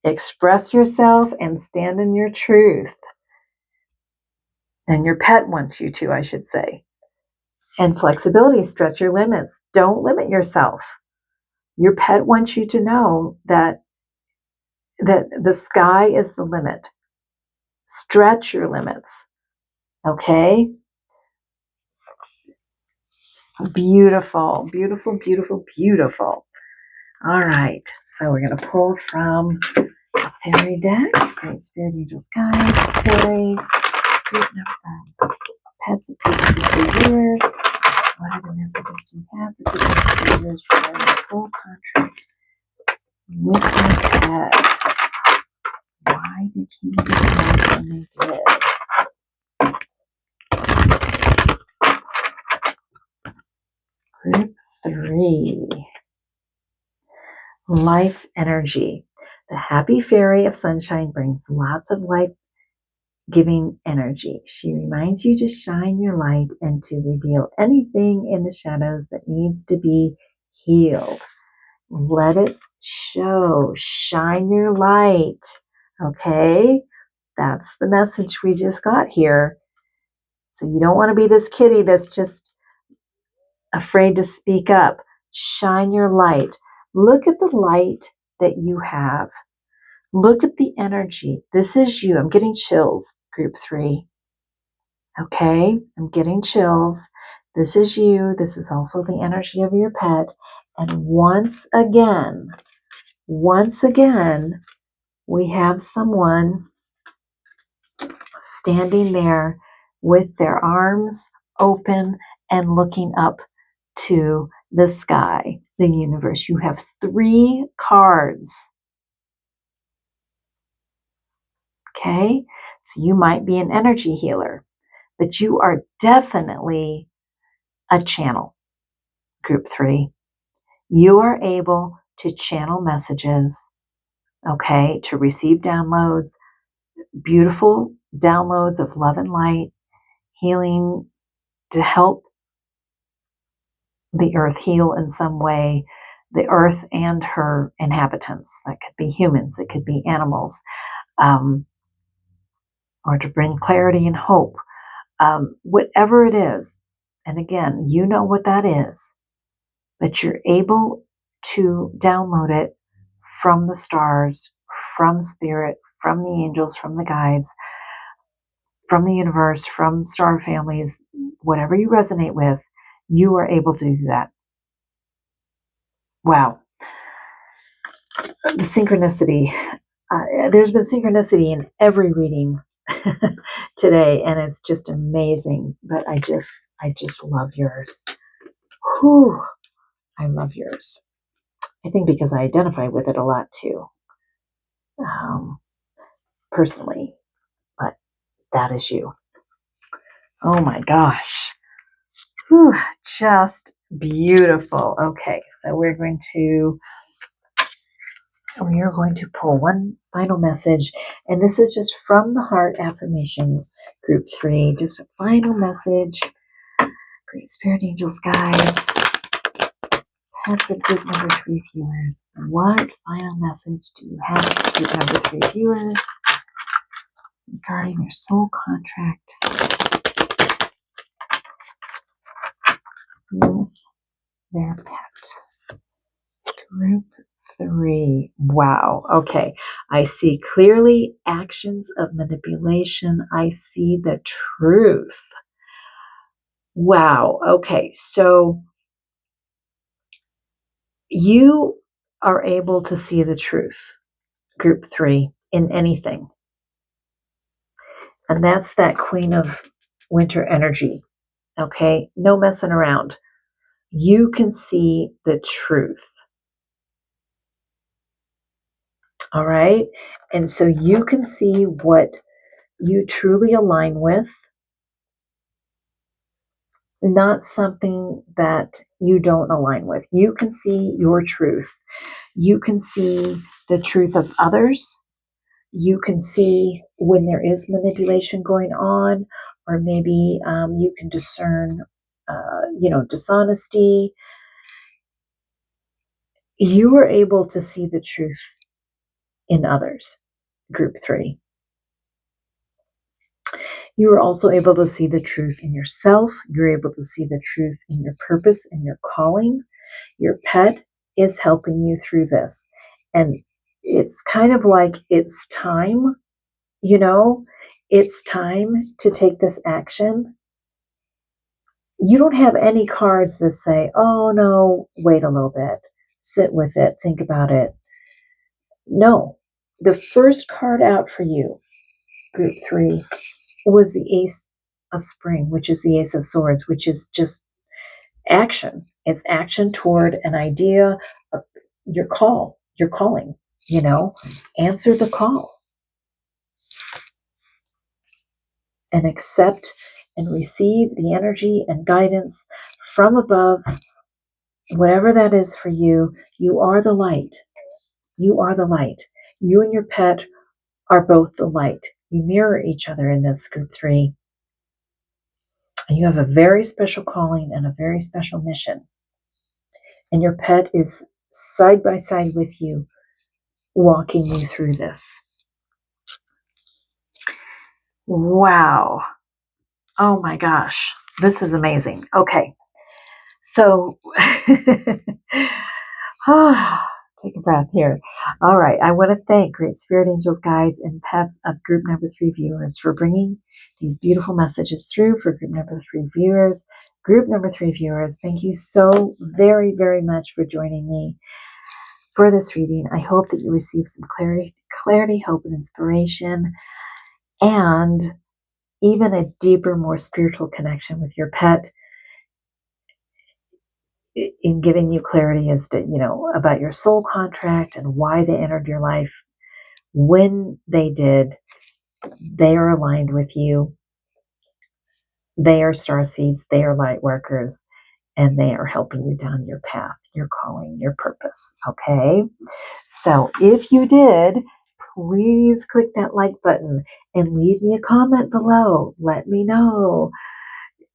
express yourself and stand in your truth. And your pet wants you to, I should say. And flexibility, stretch your limits. Don't limit yourself. Your pet wants you to know that the sky is the limit. Stretch your limits. Okay? Beautiful, beautiful, beautiful, beautiful. All right. So we're going to pull from a fairy deck. Great Spirit Angels, guides, fairies, pets of people for years. What are the messages do you have for people for years regarding your soul contract with your pet? Why they came to the when they did? Group 3. Life energy. The happy fairy of sunshine brings lots of life-giving energy. She reminds you to shine your light and to reveal anything in the shadows that needs to be healed. Let it show. Shine your light. Okay? That's the message we just got here. So you don't want to be this kitty that's just afraid to speak up. Shine your light. Look at the light that you have. Look at the energy. This is you. I'm getting chills, group 3. Okay? I'm getting chills. This is you. This is also the energy of your pet. And once again, we have someone standing there with their arms open and looking up to the sky, the universe. You have 3 cards. Okay? So you might be an energy healer, but you are definitely a channel, group 3. You are able to channel messages, okay, to receive downloads, beautiful downloads of love and light, healing, to help the earth heal in some way, the earth and her inhabitants. That could be humans, it could be animals, or to bring clarity and hope. Whatever it is, and again, you know what that is, but you're able to download it from the stars, from spirit, from the angels, from the guides, from the universe, from star families, whatever you resonate with, you are able to do that. Wow. The synchronicity. There's been synchronicity in every reading today, and it's just amazing. But I just love yours. Whew, I love yours. I think because I identify with it a lot too, personally. But that is you. Oh my gosh. Whew, just beautiful. Okay, so we are going to pull one final message, and this is just from the Heart Affirmations Group 3. Just a final message. Great Spirit Angels, guides, pets of group number 3 viewers. What final message do you have for group number 3 viewers regarding your soul contract with their pet? Group 3. Wow. Okay. I see clearly actions of manipulation. I see the truth. Wow. Okay. So you are able to see the truth, Group 3, in anything. And that's that Queen of Winter energy. Okay. No messing around. You can see the truth. All right. And so you can see what you truly align with, not something that you don't align with. You can see your truth. You can see the truth of others. You can see when there is manipulation going on, or maybe you can discern, dishonesty. You are able to see the truth in others, Group 3. You are also able to see the truth in yourself. You're able to see the truth in your purpose and your calling. Your pet is helping you through this. And it's kind of like it's time, it's time to take this action. You don't have any cards that say, oh no, wait a little bit, sit with it, think about it. No, the first card out for you, Group 3, was the Ace of Spring, which is the Ace of Swords, which is just action. It's action toward an idea of your call, your calling, answer the call and accept and receive the energy and guidance from above. Whatever that is for you, you are the light. You are the light. You and your pet are both the light. You mirror each other in this Group 3. And you have a very special calling and a very special mission. And your pet is side by side with you, walking you through this. Wow. Oh my gosh. This is amazing. Okay. So, take a breath here. All right. I want to thank Great Spirit Angels, Guides, and Pets of group number 3 viewers for bringing these beautiful messages through for group number 3 viewers. Group number 3 viewers, thank you so very, very much for joining me for this reading. I hope that you receive some clarity, hope, and inspiration, and even a deeper, more spiritual connection with your pet, in giving you clarity as to, about your soul contract and why they entered your life. When they did, they are aligned with you. They are star seeds. They are light workers, and they are helping you down your path, your calling, your purpose. Okay. So if you did, please click that like button and leave me a comment below. Let me know,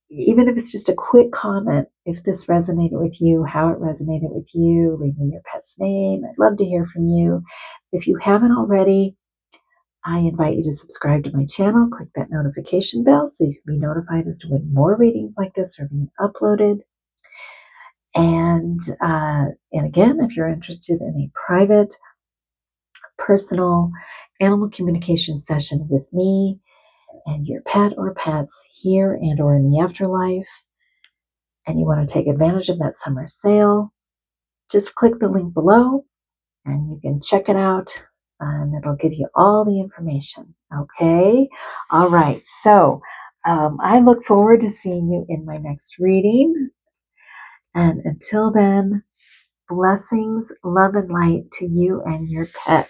even if it's just a quick comment, if this resonated with you, how it resonated with you. Leave me your pet's name. I'd love to hear from you. If you haven't already, I invite you to subscribe to my channel. Click that notification bell so you can be notified as to when more readings like this are being uploaded. And again, if you're interested in a private, personal animal communication session with me and your pet or pets here and or in the afterlife, and you want to take advantage of that summer sale, just click the link below and you can check it out and it'll give you all the information. Okay. All right. So I look forward to seeing you in my next reading. And until then, blessings, love, and light to you and your pet.